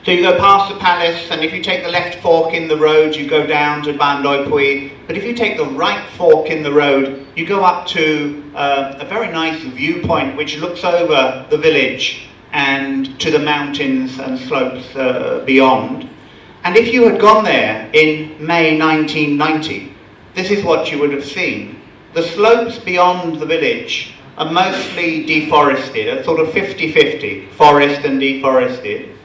Speaker 4: So you go past the palace, and if you take the left fork in the road, you go down to Ban Doi Pui. But if you take the right fork in the road, you go up to a very nice viewpoint which looks over the village and to the mountains and slopes beyond. And if you had gone there in May 1990, this is what you would have seen. The slopes beyond the village are mostly deforested, a sort of 50-50, forest and deforested.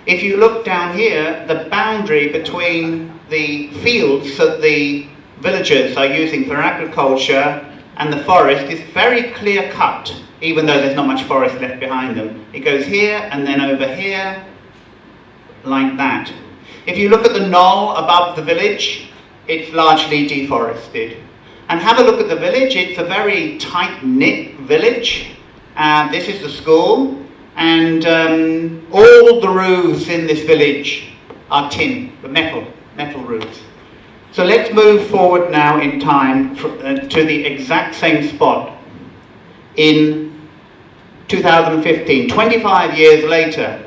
Speaker 4: If you look down here, the boundary between the fields that the villagers are using for agriculture and the forest is very clear cut, even though there's not much forest left behind them. It goes here and then over here, like that. If you look at the knoll above the village, it's largely deforested. And have a look at the village. It's a very tight-knit village. This is the school. And all the roofs in this village are tin, metal roofs. So let's move forward now in time to the exact same spot in 2015, 25 years later.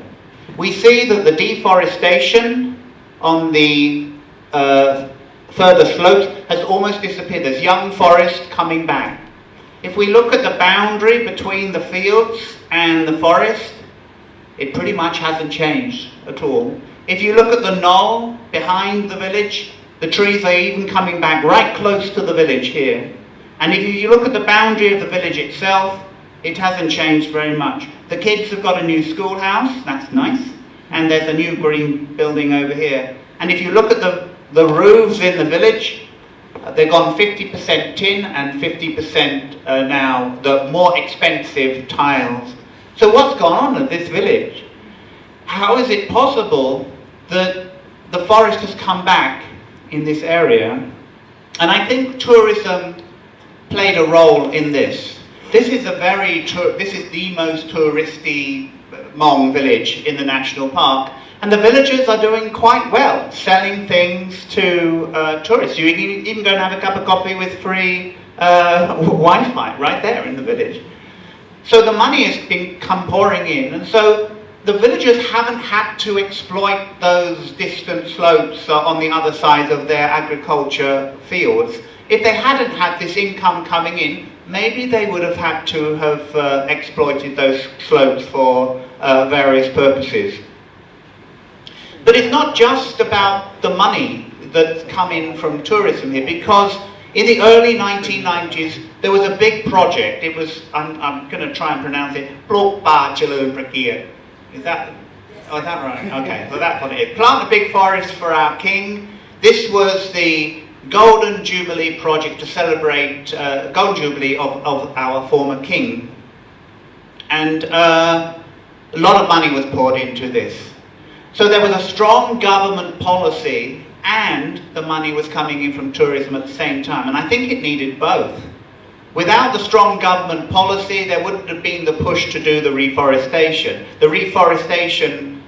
Speaker 4: We see that the deforestation on the further slopes has almost disappeared. There's young forest coming back. If we look at the boundary between the fields and the forest, it pretty much hasn't changed at all. If you look at the knoll behind the village, the trees are even coming back right close to the village here. And if you look at the boundary of the village itself, it hasn't changed very much. The kids have got a new schoolhouse, that's nice, and there's a new green building over here. And if you look at the roofs in the village, they've gone 50% tin and 50% now the more expensive tiles. So what's gone on at this village? How is it possible that the forest has come back in this area? And I think tourism played a role in this. This is the most touristy Hmong village in the national park. And the villagers are doing quite well, selling things to tourists. You can even go and have a cup of coffee with free Wi-Fi right there in the village. So the money has been come pouring in, and so the villagers haven't had to exploit those distant slopes on the other side of their agriculture fields. If they hadn't had this income coming in, maybe they would have had to have exploited those slopes for various purposes. But it's not just about the money that's come in from tourism here, because in the early 1990s there was a big project. It was, I'm going to try and pronounce it, Plok Pa Chalun Prakia. Is that right? Okay, so that's what it is. Plant a big forest for our king. This was the Golden Jubilee project to celebrate Golden Jubilee of our former king. And a lot of money was poured into this. So there was a strong government policy and the money was coming in from tourism at the same time. And I think it needed both. Without the strong government policy, there wouldn't have been the push to do the reforestation. The reforestation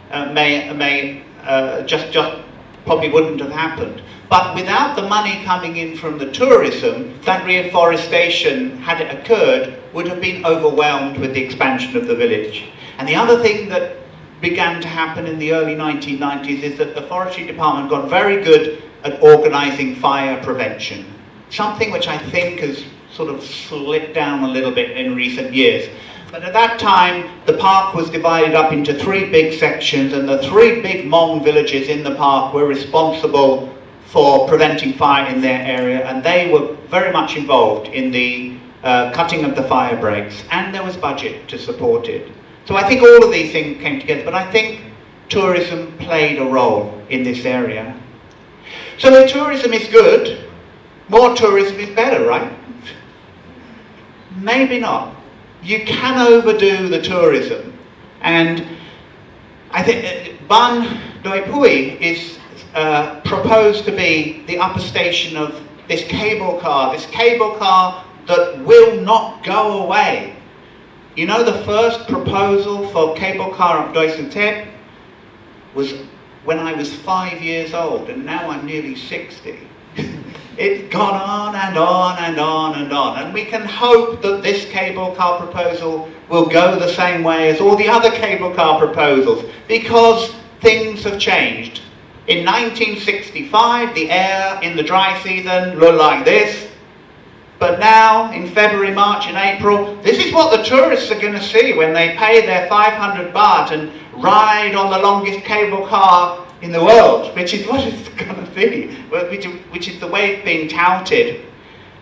Speaker 4: just probably wouldn't have happened. But without the money coming in from the tourism, that reforestation, had it occurred, would have been overwhelmed with the expansion of the village. And the other thing that began to happen in the early 1990s is that the forestry department got very good at organising fire prevention. Something which I think has sort of slipped down a little bit in recent years. But at that time, the park was divided up into three big sections, and the three big Hmong villages in the park were responsible for preventing fire in their area, and they were very much involved in the cutting of the fire breaks, and there was budget to support it. So I think all of these things came together, but I think tourism played a role in this area. So if tourism is good, more tourism is better, right? Maybe not. You can overdo the tourism. And I think Ban Doi Pui is proposed to be the upper station of this cable car that will not go away. You know, the first proposal for cable car of Doi Suthep was when I was 5 years old, and now I'm nearly 60. It's gone on and on and on and on, and we can hope that this cable car proposal will go the same way as all the other cable car proposals, because things have changed. In 1965, the air in the dry season looked like this. But now, in February, March and April, this is what the tourists are going to see when they pay their 500 baht and ride on the longest cable car in the world, which is what it's going to be, which is the way it's being touted.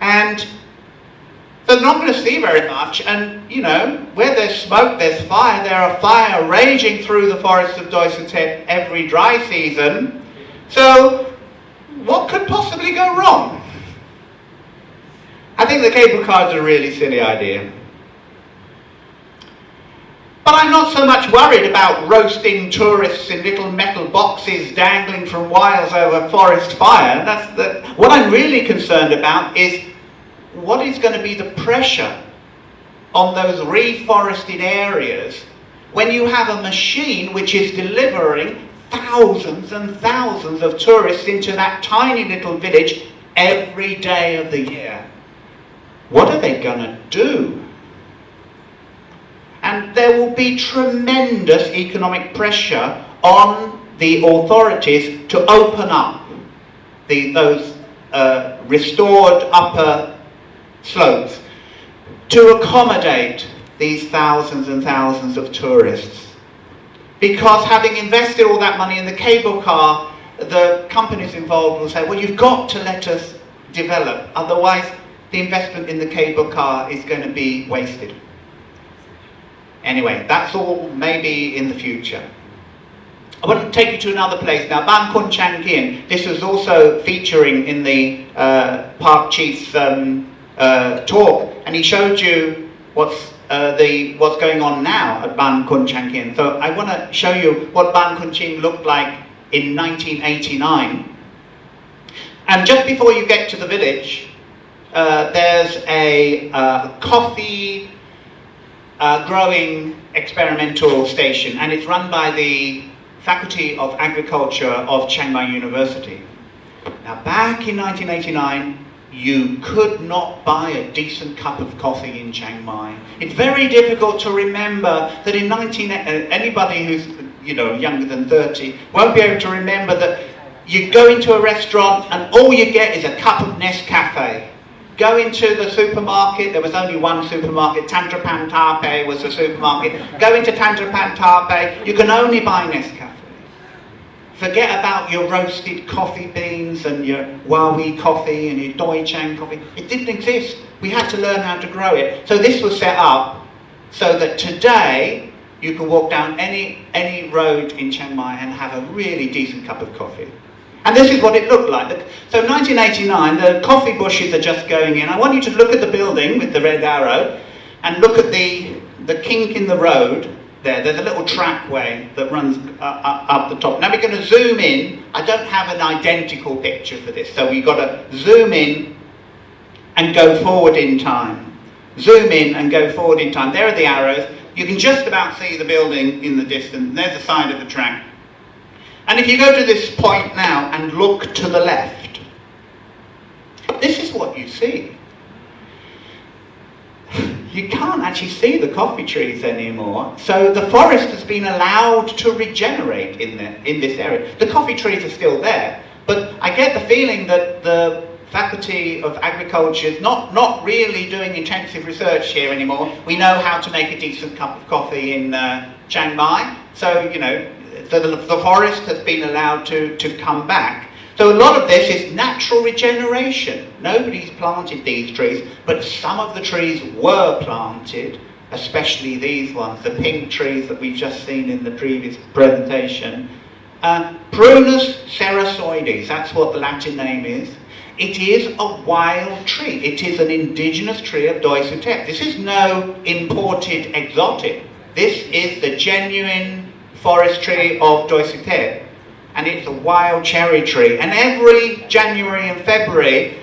Speaker 4: And so they're not going to see very much, and you know, where there's smoke, there's fire. There are fire raging through the forests of Doi Suthep every dry season. So, what could possibly go wrong? I think the cable car is a really silly idea. But I'm not so much worried about roasting tourists in little metal boxes dangling from wires over forest fire. What I'm really concerned about is what is going to be the pressure on those reforested areas when you have a machine which is delivering thousands and thousands of tourists into that tiny little village every day of the year. What are they going to do? And there will be tremendous economic pressure on the authorities to open up those restored upper slopes to accommodate these thousands and thousands of tourists. Because having invested all that money in the cable car, the companies involved will say, well, you've got to let us develop, otherwise the investment in the cable car is going to be wasted. Anyway, that's all maybe in the future. I want to take you to another place now, Ban Kun Chang Kien. This was also featuring in the park chief's talk, and he showed you what's going on now at Ban Kun Chang Kien. So I want to show you what Ban Kun Ching looked like in 1989. And just before you get to the village, there's a coffee growing experimental station, and it's run by the Faculty of Agriculture of Chiang Mai University. Now, back in 1989, you could not buy a decent cup of coffee in Chiang Mai. It's very difficult to remember that in anybody who's younger than 30 won't be able to remember that you go into a restaurant and all you get is a cup of Nescafe. Go into the supermarket, there was only one supermarket, Tantrapan Tape was the supermarket. Go into Tantrapan Tape, you can only buy Nescafe. Forget about your roasted coffee beans and your Huawei coffee and your Doi Chang coffee. It didn't exist. We had to learn how to grow it. So this was set up so that today you can walk down any road in Chiang Mai and have a really decent cup of coffee. And this is what it looked like. So 1989, the coffee bushes are just going in. I want you to look at the building with the red arrow and look at the kink in the road there. There's a little trackway that runs up the top. Now we're going to zoom in. I don't have an identical picture for this, so we've got to zoom in and go forward in time. Zoom in and go forward in time. There are the arrows. You can just about see the building in the distance. There's the side of the track. And if you go to this point now and look to the left, this is what you see. You can't actually see the coffee trees anymore. So the forest has been allowed to regenerate in this area. The coffee trees are still there, but I get the feeling that the Faculty of Agriculture is not really doing intensive research here anymore. We know how to make a decent cup of coffee in Chiang Mai. So, so the forest has been allowed to come back. So a lot of this is natural regeneration. Nobody's planted these trees, but some of the trees were planted, especially these ones, the pink trees that we've just seen in the previous presentation. Prunus cerassoides, that's what the Latin name is. It is a wild tree. It is an indigenous tree of Doi Suthep. This is no imported exotic. This is the genuine forest tree of Doi Suthep, and it's a wild cherry tree, and every January and February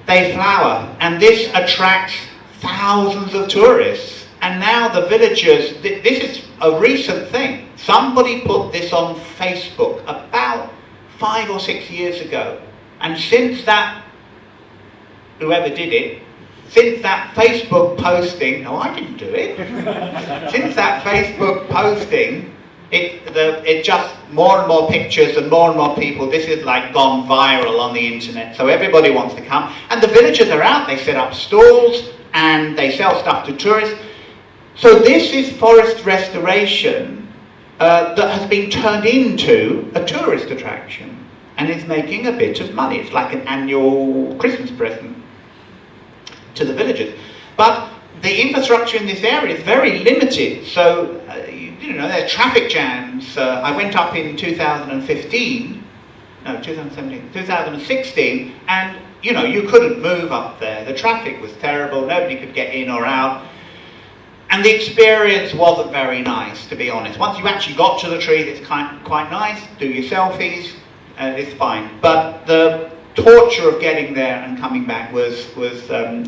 Speaker 4: they flower, and this attracts thousands of tourists. And now the villagers, this is a recent thing, somebody put this on Facebook about 5 or 6 years ago, and since that, whoever did it, since that Facebook posting, no, I didn't do it, since that Facebook posting, it just more and more pictures and more people. This is like gone viral on the internet, so everybody wants to come. And the villagers are out. They set up stalls and they sell stuff to tourists. So this is forest restoration that has been turned into a tourist attraction and is making a bit of money. It's like an annual Christmas present to the villagers. But the infrastructure in this area is very limited. So, you know, there are traffic jams. I went up in 2016, and, you know, you couldn't move up there. The traffic was terrible. Nobody could get in or out. And the experience wasn't very nice, to be honest. Once you actually got to the trees, it's quite nice. Do your selfies, it's fine. But the torture of getting there and coming back was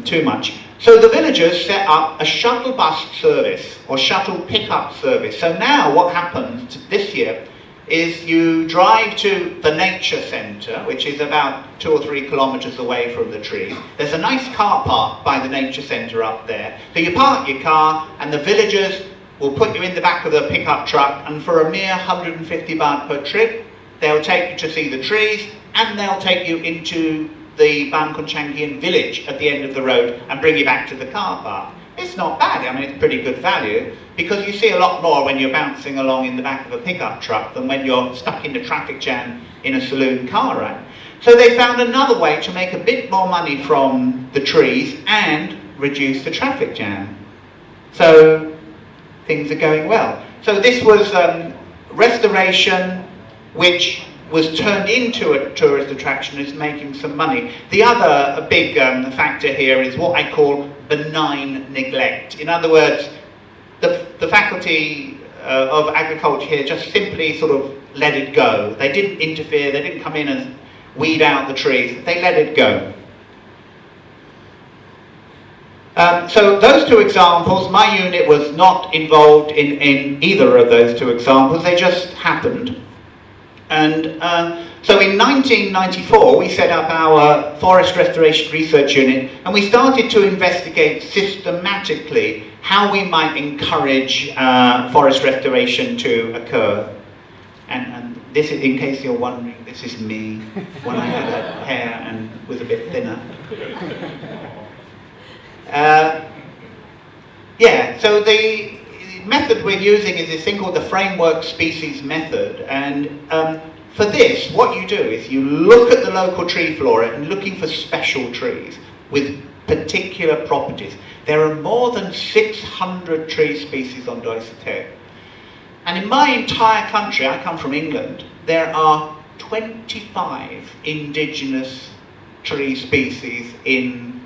Speaker 4: too much. So the villagers set up a shuttle bus service or shuttle pickup service. So now what happens this year is you drive to the nature centre, which is about 2 or 3 kilometres away from the trees. There's a nice car park by the nature centre up there. So you park your car and the villagers will put you in the back of the pickup truck, and for a mere 150 baht per trip, they'll take you to see the trees and they'll take you into the Bangkok-Changian village at the end of the road and bring you back to the car park. It's not bad. I mean, it's pretty good value because you see a lot more when you're bouncing along in the back of a pickup truck than when you're stuck in the traffic jam in a saloon car ride. So they found another way to make a bit more money from the trees and reduce the traffic jam. So things are going well. So this was restoration, which was turned into a tourist attraction, is making some money. The other big factor here is what I call benign neglect. In other words, the faculty of agriculture here just simply sort of let it go. They didn't interfere, they didn't come in and weed out the trees, they let it go. So those two examples, my unit was not involved in either of those two examples, they just happened. And so in 1994 we set up our Forest Restoration Research Unit and we started to investigate systematically how we might encourage forest restoration to occur. And this is, in case you're wondering, this is me when I had hair and was a bit thinner. Yeah, so the method we're using is this thing called the framework species method, and for this what you do is you look at the local tree flora and looking for special trees with particular properties. There are more than 600 tree species on Doi Suthep, and in my entire country, I come from England, there are 25 indigenous tree species in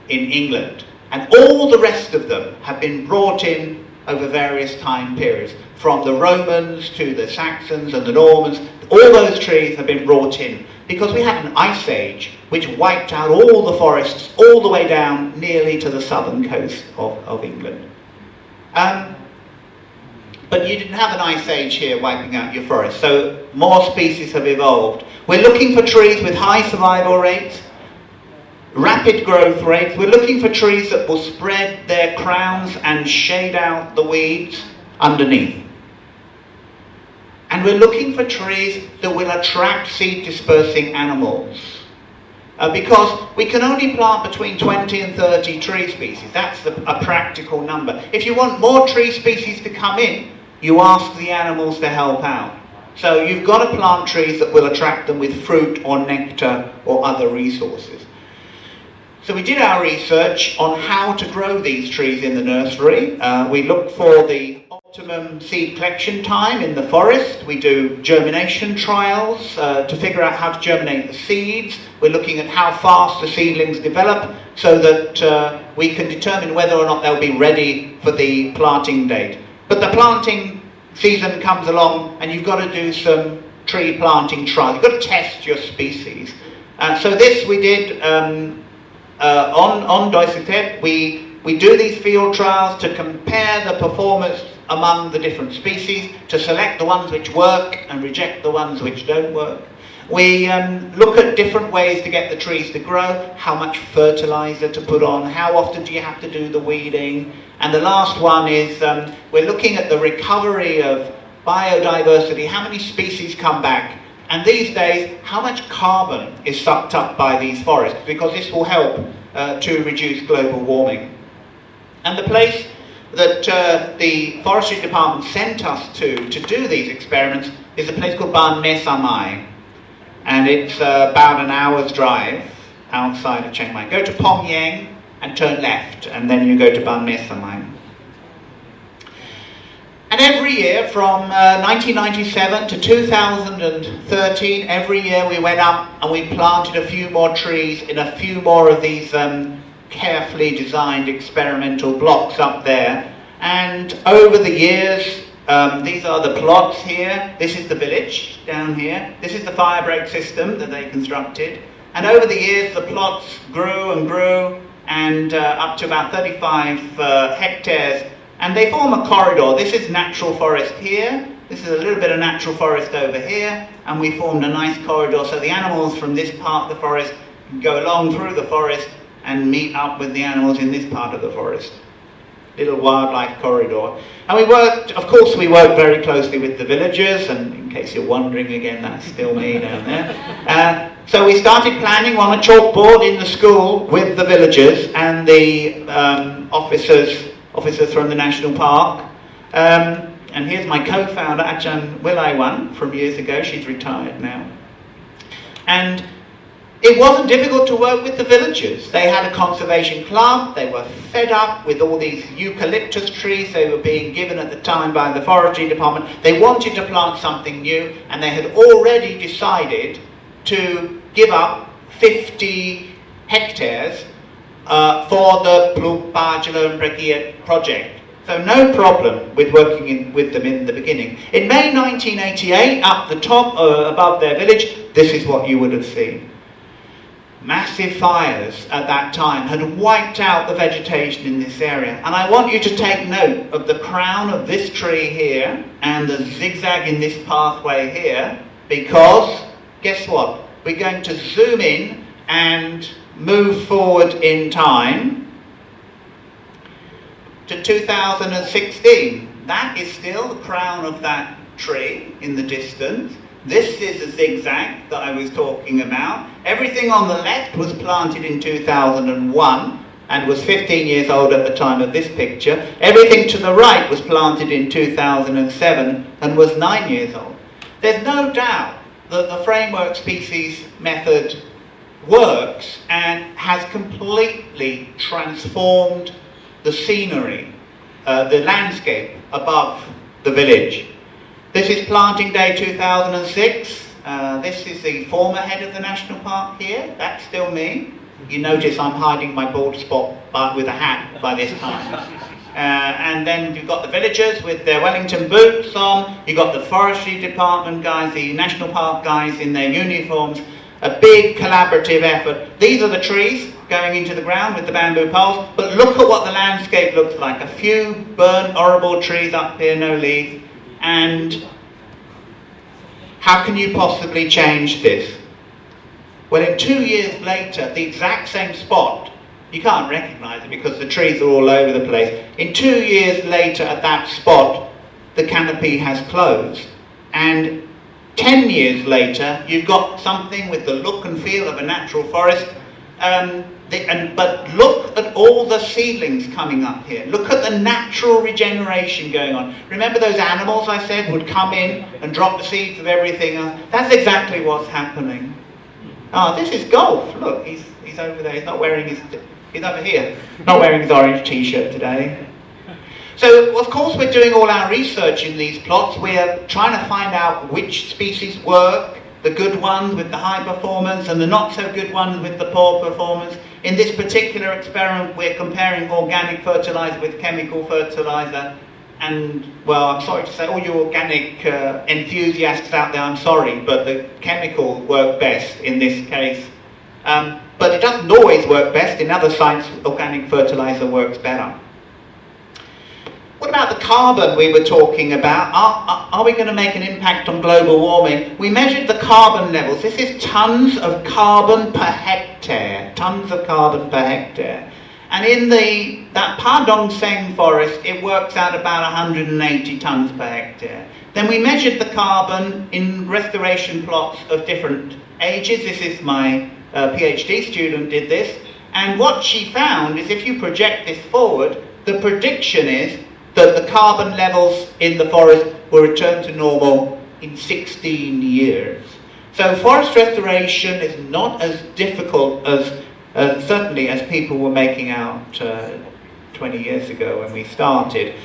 Speaker 4: England. And all the rest of them have been brought in over various time periods. From the Romans to the Saxons and the Normans, all those trees have been brought in because we had an ice age which wiped out all the forests all the way down nearly to the southern coast of England. But you didn't have an ice age here wiping out your forests, so more species have evolved. We're looking for trees with high survival rates, rapid growth rates. We're looking for trees that will spread their crowns and shade out the weeds underneath. And we're looking for trees that will attract seed dispersing animals. Because we can only plant between 20 and 30 tree species. That's a practical number. If you want more tree species to come in, you ask the animals to help out. So you've got to plant trees that will attract them with fruit or nectar or other resources. So we did our research on how to grow these trees in the nursery. We look for the optimum seed collection time in the forest. We do germination trials to figure out how to germinate the seeds. We're looking at how fast the seedlings develop so that we can determine whether or not they'll be ready for the planting date. But the planting season comes along and you've got to do some tree planting trials. You've got to test your species. So this we did on Doi Suthep. We do these field trials to compare the performance among the different species, to select the ones which work and reject the ones which don't work. We look at different ways to get the trees to grow, how much fertilizer to put on, how often do you have to do the weeding. And the last one is we're looking at the recovery of biodiversity, how many species come back. And these days, how much carbon is sucked up by these forests, because this will help to reduce global warming. And the place that the forestry department sent us to do these experiments is a place called Ban Me Samai. And it's about an hour's drive outside of Chiang Mai. Go to Pong Yang and turn left, and then you go to Ban Me Samai. And every year from 1997 to 2013, every year we went up and we planted a few more trees in a few more of these carefully designed experimental blocks up there. And over the years, these are the plots here. This is the village down here. This is the fire break system that they constructed. And over the years, the plots grew and grew, and up to about 35 hectares. And they form a corridor. This is natural forest here. This is a little bit of natural forest over here. And we formed a nice corridor so the animals from this part of the forest can go along through the forest and meet up with the animals in this part of the forest. Little wildlife corridor. And we worked very closely with the villagers, and in case you're wondering again, that's still me down there. So we started planning on a chalkboard in the school with the villagers and the officers from the national park. And here's my co-founder, Ajahn Wilaiwan, from years ago. She's retired now. And it wasn't difficult to work with the villagers. They had a conservation club. They were fed up with all these eucalyptus trees they were being given at the time by the forestry department. They wanted to plant something new, and they had already decided to give up 50 hectares for the Pluk Pa Jalon Prakiat project. So no problem with working with them in the beginning. In May 1988, up the top above their village, this is what you would have seen. Massive fires at that time had wiped out the vegetation in this area. And I want you to take note of the crown of this tree here and the zigzag in this pathway here, because guess what? We're going to zoom in and move forward in time to 2016. That is still the crown of that tree in the distance. This is the zigzag that I was talking about. Everything on the left was planted in 2001 and was 15 years old at the time of this picture. Everything to the right was planted in 2007 and was 9 years old. There's no doubt that the framework species method works and has completely transformed the scenery, the landscape above the village. This is planting day 2006. This is the former head of the national park here. That's still me. You notice I'm hiding my bald spot but with a hat by this time. And then you've got the villagers with their Wellington boots on. You've got the forestry department guys, the national park guys in their uniforms. A big collaborative effort. These are the trees going into the ground with the bamboo poles. But look at what the landscape looks like. A few burnt, horrible trees up here, no leaves. And how can you possibly change this? Well, in 2 years later, the exact same spot, you can't recognise it because the trees are all over the place. In 2 years later at that spot, the canopy has closed. And 10 years later, you've got something with the look and feel of a natural forest. But look at all the seedlings coming up here. Look at the natural regeneration going on. Remember those animals I said would come in and drop the seeds of everything else? That's exactly what's happening. Oh, this is Golf. Look, he's over there. He's over here. Not wearing his orange t-shirt today. So, of course, we're doing all our research in these plots. We're trying to find out which species work, the good ones with the high performance and the not so good ones with the poor performance. In this particular experiment, we're comparing organic fertilizer with chemical fertilizer. And, well, I'm sorry to say, all you organic enthusiasts out there, I'm sorry, but the chemical work best in this case. But it doesn't always work best. In other sites, organic fertilizer works better. What about the carbon we were talking about. Are we going to make an impact on global warming? We measured the carbon levels. This is tons of carbon per hectare. Tons of carbon per hectare. And in that Padong Seng forest, it works out about 180 tons per hectare. Then we measured the carbon in restoration plots of different ages. This is my PhD student did this. And what she found is if you project this forward, the prediction is that the carbon levels in the forest will return to normal in 16 years. So forest restoration is not as difficult as certainly as people were making out 20 years ago when we started.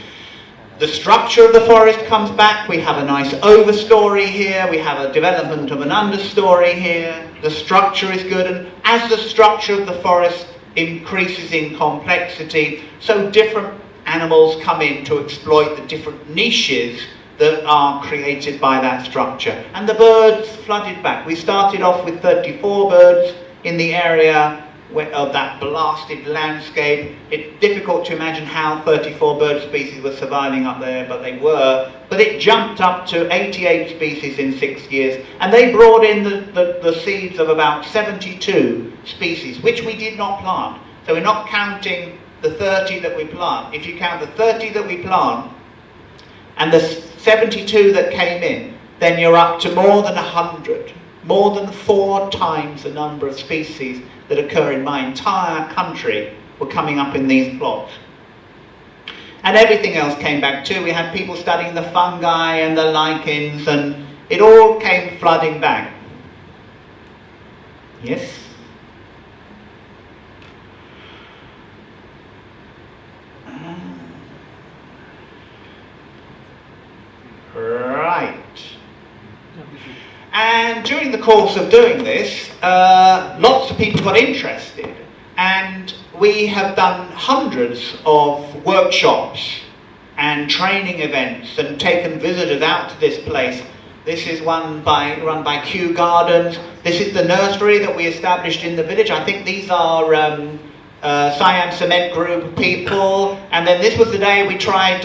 Speaker 4: The structure of the forest comes back. We have a nice overstory here. We have a development of an understory here. The structure is good, and as the structure of the forest increases in complexity, so different animals come in to exploit the different niches that are created by that structure. And the birds flooded back. We started off with 34 birds in the area of that blasted landscape. It's difficult to imagine how 34 bird species were surviving up there, but they were. But it jumped up to 88 species in 6 years, and they brought in the seeds of about 72 species, which we did not plant. So we're not counting the 30 that we plant. If you count the 30 that we plant and the 72 that came in, then you're up to more than 100, more than 4 times the number of species that occur in my entire country were coming up in these plots. And everything else came back too. We had people studying the fungi and the lichens, and it all came flooding back. Yes? Right. And during the course of doing this, lots of people got interested, and we have done hundreds of workshops and training events and taken visitors out to this place. This is run by Kew Gardens. This is the nursery that we established in the village. I think these are Siam Cement Group people. And then this was the day we tried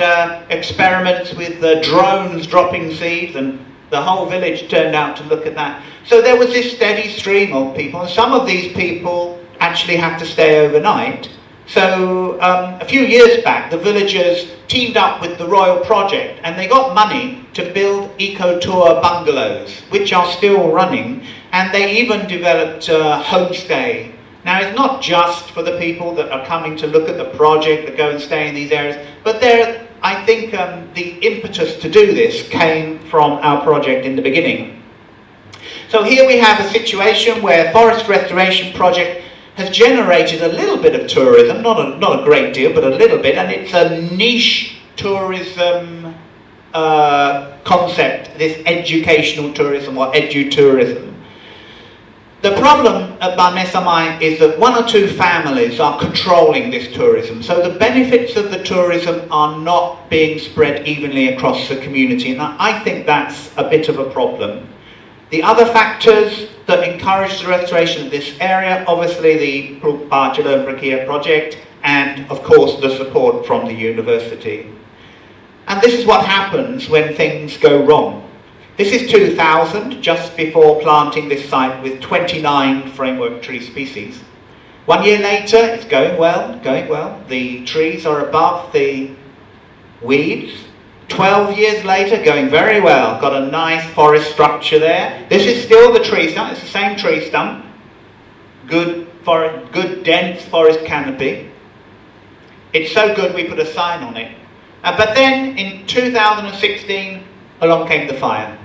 Speaker 4: experiments with drones dropping seeds, and the whole village turned out to look at that. So there was this steady stream of people. Some of these people actually have to stay overnight. So a few years back, the villagers teamed up with the Royal Project, and they got money to build eco-tour bungalows, which are still running, and they even developed homestay. Now, it's not just for the people that are coming to look at the project, that go and stay in these areas, but I think the impetus to do this came from our project in the beginning. So here we have a situation where Forest Restoration Project has generated a little bit of tourism, not a great deal, but a little bit, and it's a niche tourism concept, this educational tourism or edu-tourism. The problem at Barnesamai is that 1 or 2 families are controlling this tourism, so the benefits of the tourism are not being spread evenly across the community, and I think that's a bit of a problem. The other factors that encourage the restoration of this area, obviously the Jalon Prakia project, and of course the support from the university. And this is what happens when things go wrong. This is 2000, just before planting this site with 29 framework tree species. 1 year later, it's going well. The trees are above the weeds. 12 years later, going very well. Got a nice forest structure there. This is still the tree stump. It's the same tree stump. Good dense forest canopy. It's so good we put a sign on it. But then in 2016, along came the fire.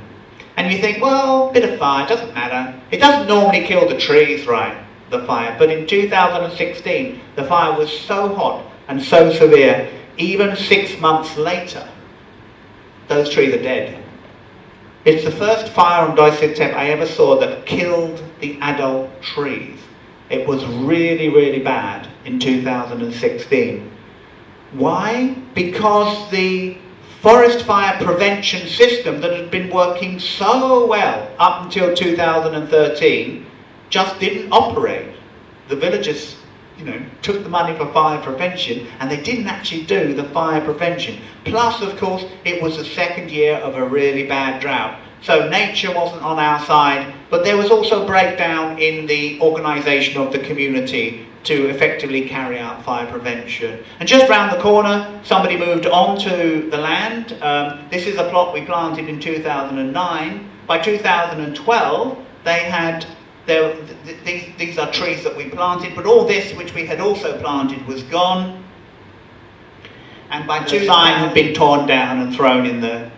Speaker 4: And you think, well, a bit of fire, doesn't matter. It doesn't normally kill the trees, right, the fire. But in 2016, the fire was so hot and so severe, even 6 months later, those trees are dead. It's the first fire on Doi Suthep I ever saw that killed the adult trees. It was really, really bad in 2016. Why? Because the forest fire prevention system that had been working so well up until 2013 just didn't operate. The villagers took the money for fire prevention, and they didn't actually do the fire prevention. Plus, of course, it was the second year of a really bad drought. So nature wasn't on our side, but there was also breakdown in the organisation of the community to effectively carry out fire prevention. And just round the corner, somebody moved onto the land. This is a plot we planted in 2009. By 2012, they had, these are trees that we planted, but all this which we had also planted was gone. And by the sign had been torn down and thrown in the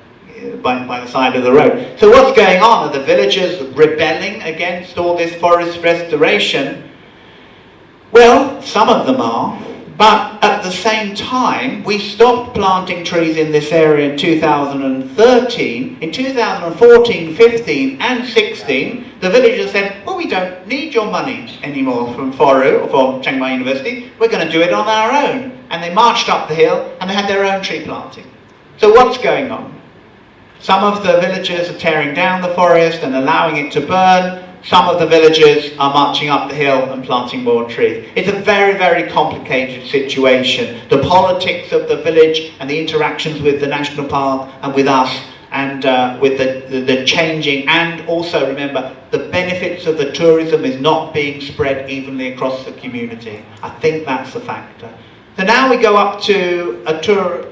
Speaker 4: by the side of the road. So what's going on? Are the villagers rebelling against all this forest restoration? Well, some of them are, but at the same time, we stopped planting trees in this area in 2013. In 2014, 15 and 16, the villagers said, well, we don't need your money anymore from Foru or from Chiang Mai University. We're going to do it on our own. And they marched up the hill and they had their own tree planting. So what's going on? Some of the villagers are tearing down the forest and allowing it to burn. Some of the villagers are marching up the hill and planting more trees. It's a very, very complicated situation. The politics of the village and the interactions with the national park and with us and with the changing, and also remember the benefits of the tourism is not being spread evenly across the community. I think that's a factor. So now we go up to a tour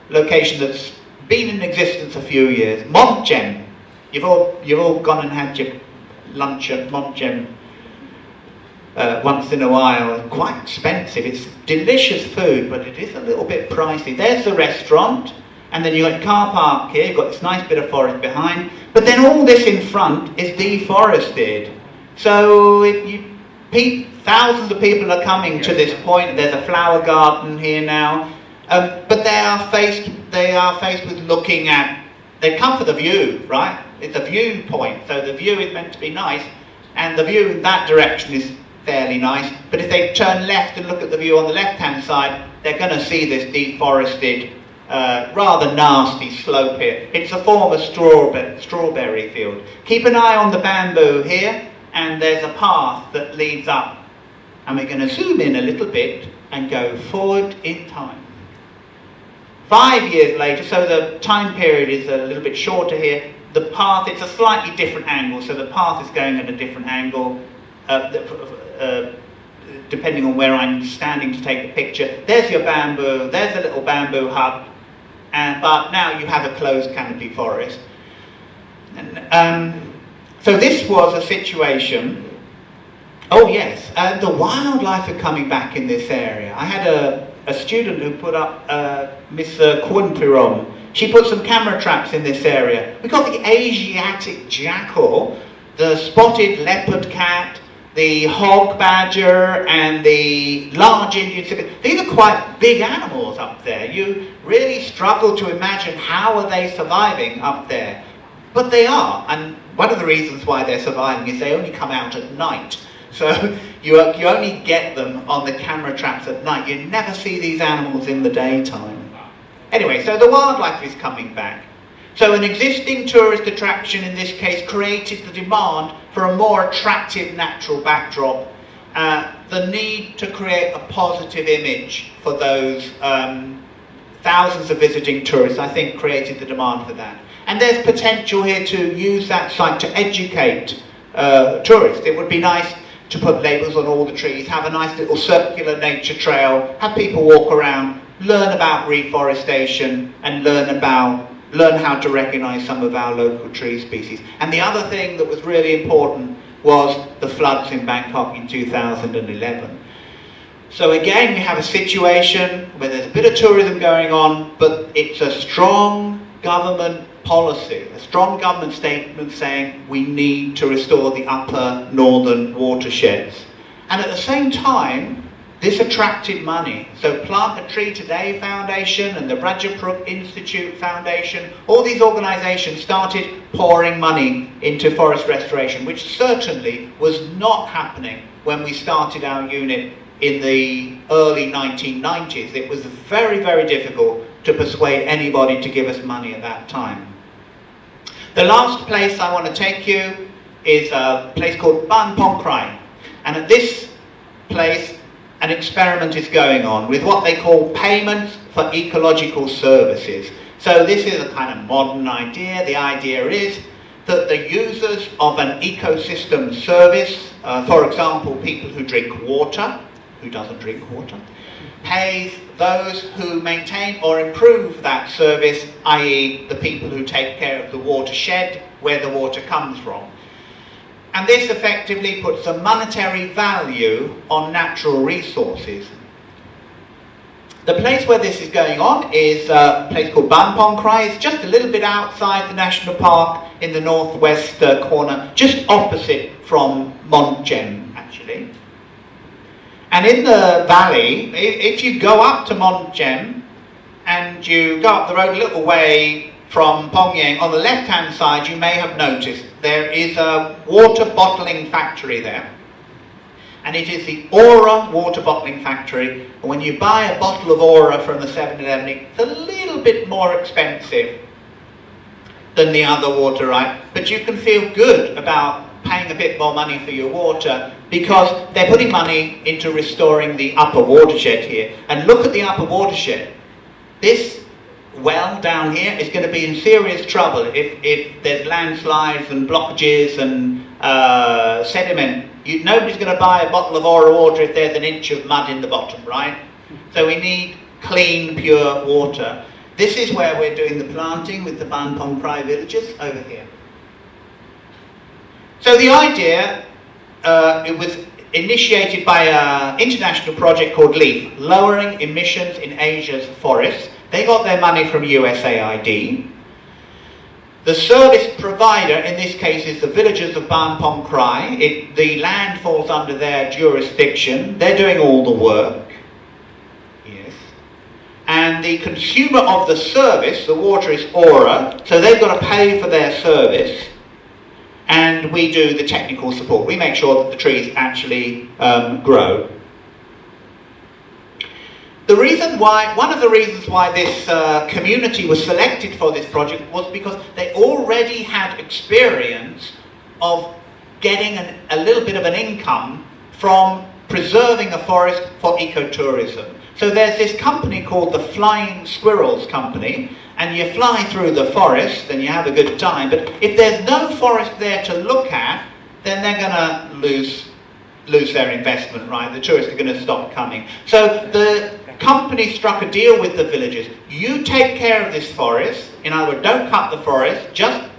Speaker 4: location that's been in existence a few years. Montgem. You've all gone and had your lunch at Montgem once in a while. Quite expensive. It's delicious food, but it is a little bit pricey. There's the restaurant, and then you've got car park here. You've got this nice bit of forest behind, but then all this in front is deforested. So thousands of people are coming to this point. There's a flower garden here now, but they are faced with looking at. They come for the view, right? It's a viewpoint, so the view is meant to be nice, and the view in that direction is fairly nice. But if they turn left and look at the view on the left-hand side, they're going to see this deforested, rather nasty slope here. It's a former strawberry field. Keep an eye on the bamboo here, and there's a path that leads up. And we're going to zoom in a little bit and go forward in time. 5 years later, so the time period is a little bit shorter here. The path, it's a slightly different angle, so the path is going at a different angle, depending on where I'm standing to take the picture. There's your bamboo, there's a little bamboo hut, but now you have a closed canopy forest. And, so this was a situation. Oh yes, the wildlife are coming back in this area. I had a student who put up Miss Kwun Pirom. She put some camera traps in this area. We've got the Asiatic jackal, the spotted leopard cat, the hog badger, and the large Indian civet. These are quite big animals up there. You really struggle to imagine how are they surviving up there. But they are, and one of the reasons why they're surviving is they only come out at night. So you only get them on the camera traps at night. You never see these animals in the daytime. Anyway, so the wildlife is coming back. So an existing tourist attraction in this case created the demand for a more attractive natural backdrop. The need to create a positive image for those thousands of visiting tourists, I think, created the demand for that. And there's potential here to use that site to educate tourists. It would be nice to put labels on all the trees, have a nice little circular nature trail, have people walk around, learn about reforestation, and learn how to recognise some of our local tree species. And the other thing that was really important was the floods in Bangkok in 2011. So again, we have a situation where there's a bit of tourism going on, but it's a strong government policy, a strong government statement saying we need to restore the upper northern watersheds. And at the same time, this attracted money. So Plant a Tree Today Foundation and the Rajapruk Institute Foundation, all these organisations started pouring money into forest restoration, which certainly was not happening when we started our unit in the early 1990s. It was very, very difficult to persuade anybody to give us money at that time. The last place I want to take you is a place called Ban Pong Krai. And at this place, an experiment is going on with what they call payments for ecological services. So this is a kind of modern idea. The idea is that the users of an ecosystem service, for example, people who drink water, who doesn't drink water, pays those who maintain or improve that service, i.e. the people who take care of the watershed where the water comes from. And this effectively puts a monetary value on natural resources. The place where this is going on is a place called Ban Pong Krai. It's just a little bit outside the national park in the northwest corner, just opposite from Mont Jem, actually. And in the valley, if you go up to Mont Jem and you go up the road a little way from Pongyang, on the left-hand side, you may have noticed there is a water bottling factory there. And it is the Aura water bottling factory. And when you buy a bottle of Aura from the 7-Eleven, it's a little bit more expensive than the other water, right? But you can feel good about paying a bit more money for your water because they're putting money into restoring the upper watershed here. And look at the upper watershed. This well down here is going to be in serious trouble if there's landslides and blockages and sediment. Nobody's going to buy a bottle of Aura water if there's an inch of mud in the bottom, right? So we need clean, pure water. This is where we're doing the planting with the Ban Pong Krai villages over here. So the idea, it was initiated by an international project called LEAF, Lowering Emissions in Asia's Forests. They got their money from USAID. The service provider, in this case, is the villagers of Ban Pong Krai. The land falls under their jurisdiction. They're doing all the work. Yes. And the consumer of the service, the water is Aura, so they've got to pay for their service. And we do the technical support. We make sure that the trees actually grow. One of the reasons why this community was selected for this project was because they already had experience of getting a little bit of an income from preserving a forest for ecotourism. So there's this company called the Flying Squirrels Company, and you fly through the forest and you have a good time, but if there's no forest there to look at, then they're going to lose their investment, right? The tourists are going to stop coming. So the company struck a deal with the villagers. You take care of this forest. In other words, don't cut the forest, just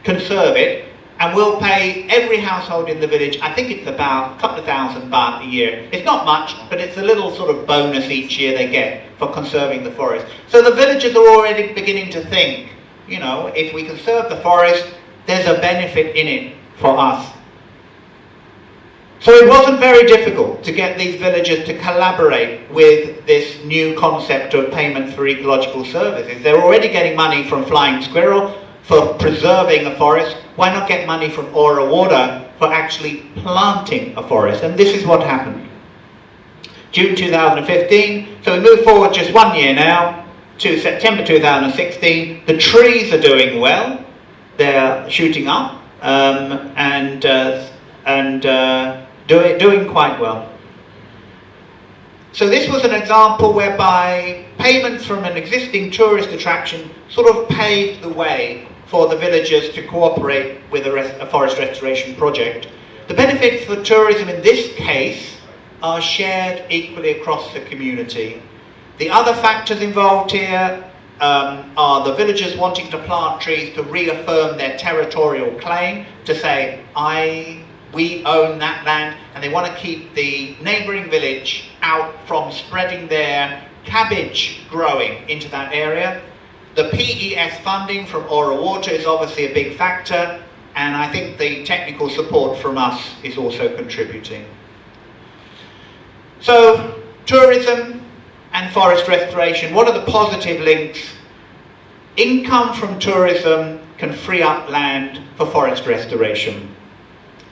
Speaker 4: conserve it, and we'll pay every household in the village, I think it's about a couple of thousand baht a year. It's not much, but it's a little sort of bonus each year they get for conserving the forest. So the villagers are already beginning to think, you know, if we conserve the forest, there's a benefit in it for us. So it wasn't very difficult to get these villagers to collaborate with this new concept of payment for ecological services. They're already getting money from Flying Squirrel for preserving a forest. Why not get money from Aura Water for actually planting a forest? And this is what happened. June 2015, so we move forward just 1 year now to September 2016. The trees are doing well. They're shooting up doing quite well. So this was an example whereby payments from an existing tourist attraction sort of paved the way for the villagers to cooperate with a forest restoration project. The benefits for tourism in this case are shared equally across the community. The other factors involved here are the villagers wanting to plant trees to reaffirm their territorial claim, to say, we own that land, and they want to keep the neighbouring village out from spreading their cabbage growing into that area. The PES funding from Aura Water is obviously a big factor, and I think the technical support from us is also contributing. So, tourism and forest restoration, what are the positive links? Income from tourism can free up land for forest restoration.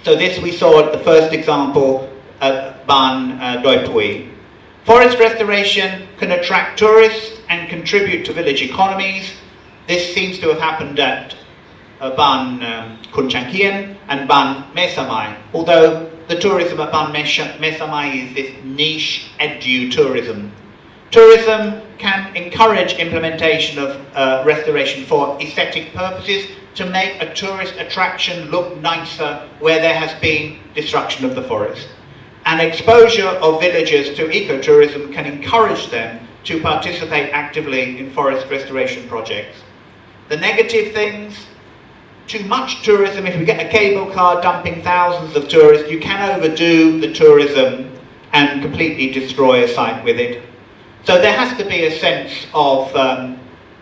Speaker 4: So this we saw at the first example at Ban Doi Pui. Forest restoration can attract tourists and contribute to village economies. This seems to have happened at Ban Kun Chang Kien and Ban Mesamai, although the tourism at Ban Mesamai is this niche edu-tourism. Tourism can encourage implementation of restoration for aesthetic purposes to make a tourist attraction look nicer where there has been destruction of the forest. And exposure of villagers to ecotourism can encourage them to participate actively in forest restoration projects. The negative things, too much tourism. If we get a cable car dumping thousands of tourists, you can overdo the tourism and completely destroy a site with it. So there has to be a sense of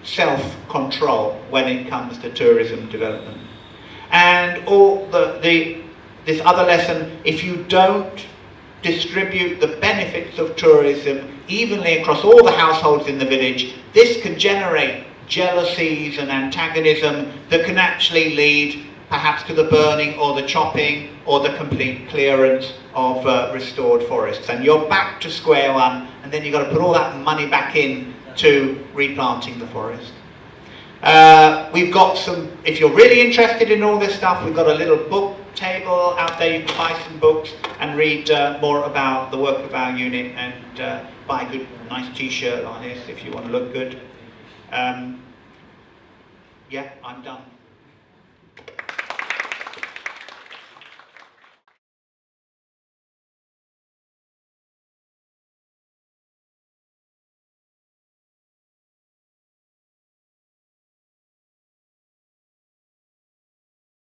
Speaker 4: self-control when it comes to tourism development. And this other lesson, if you don't distribute the benefits of tourism evenly across all the households in the village, this can generate jealousies and antagonism that can actually lead perhaps to the burning or the chopping or the complete clearance of restored forests. And you're back to square one, and then you've got to put all that money back in to replanting the forest. We've got some, if you're really interested in all this stuff, we've got a little book table out there. You can buy some books and read more about the work of our unit, and buy a good, nice t-shirt like this if you want to look good. Yeah, I'm done.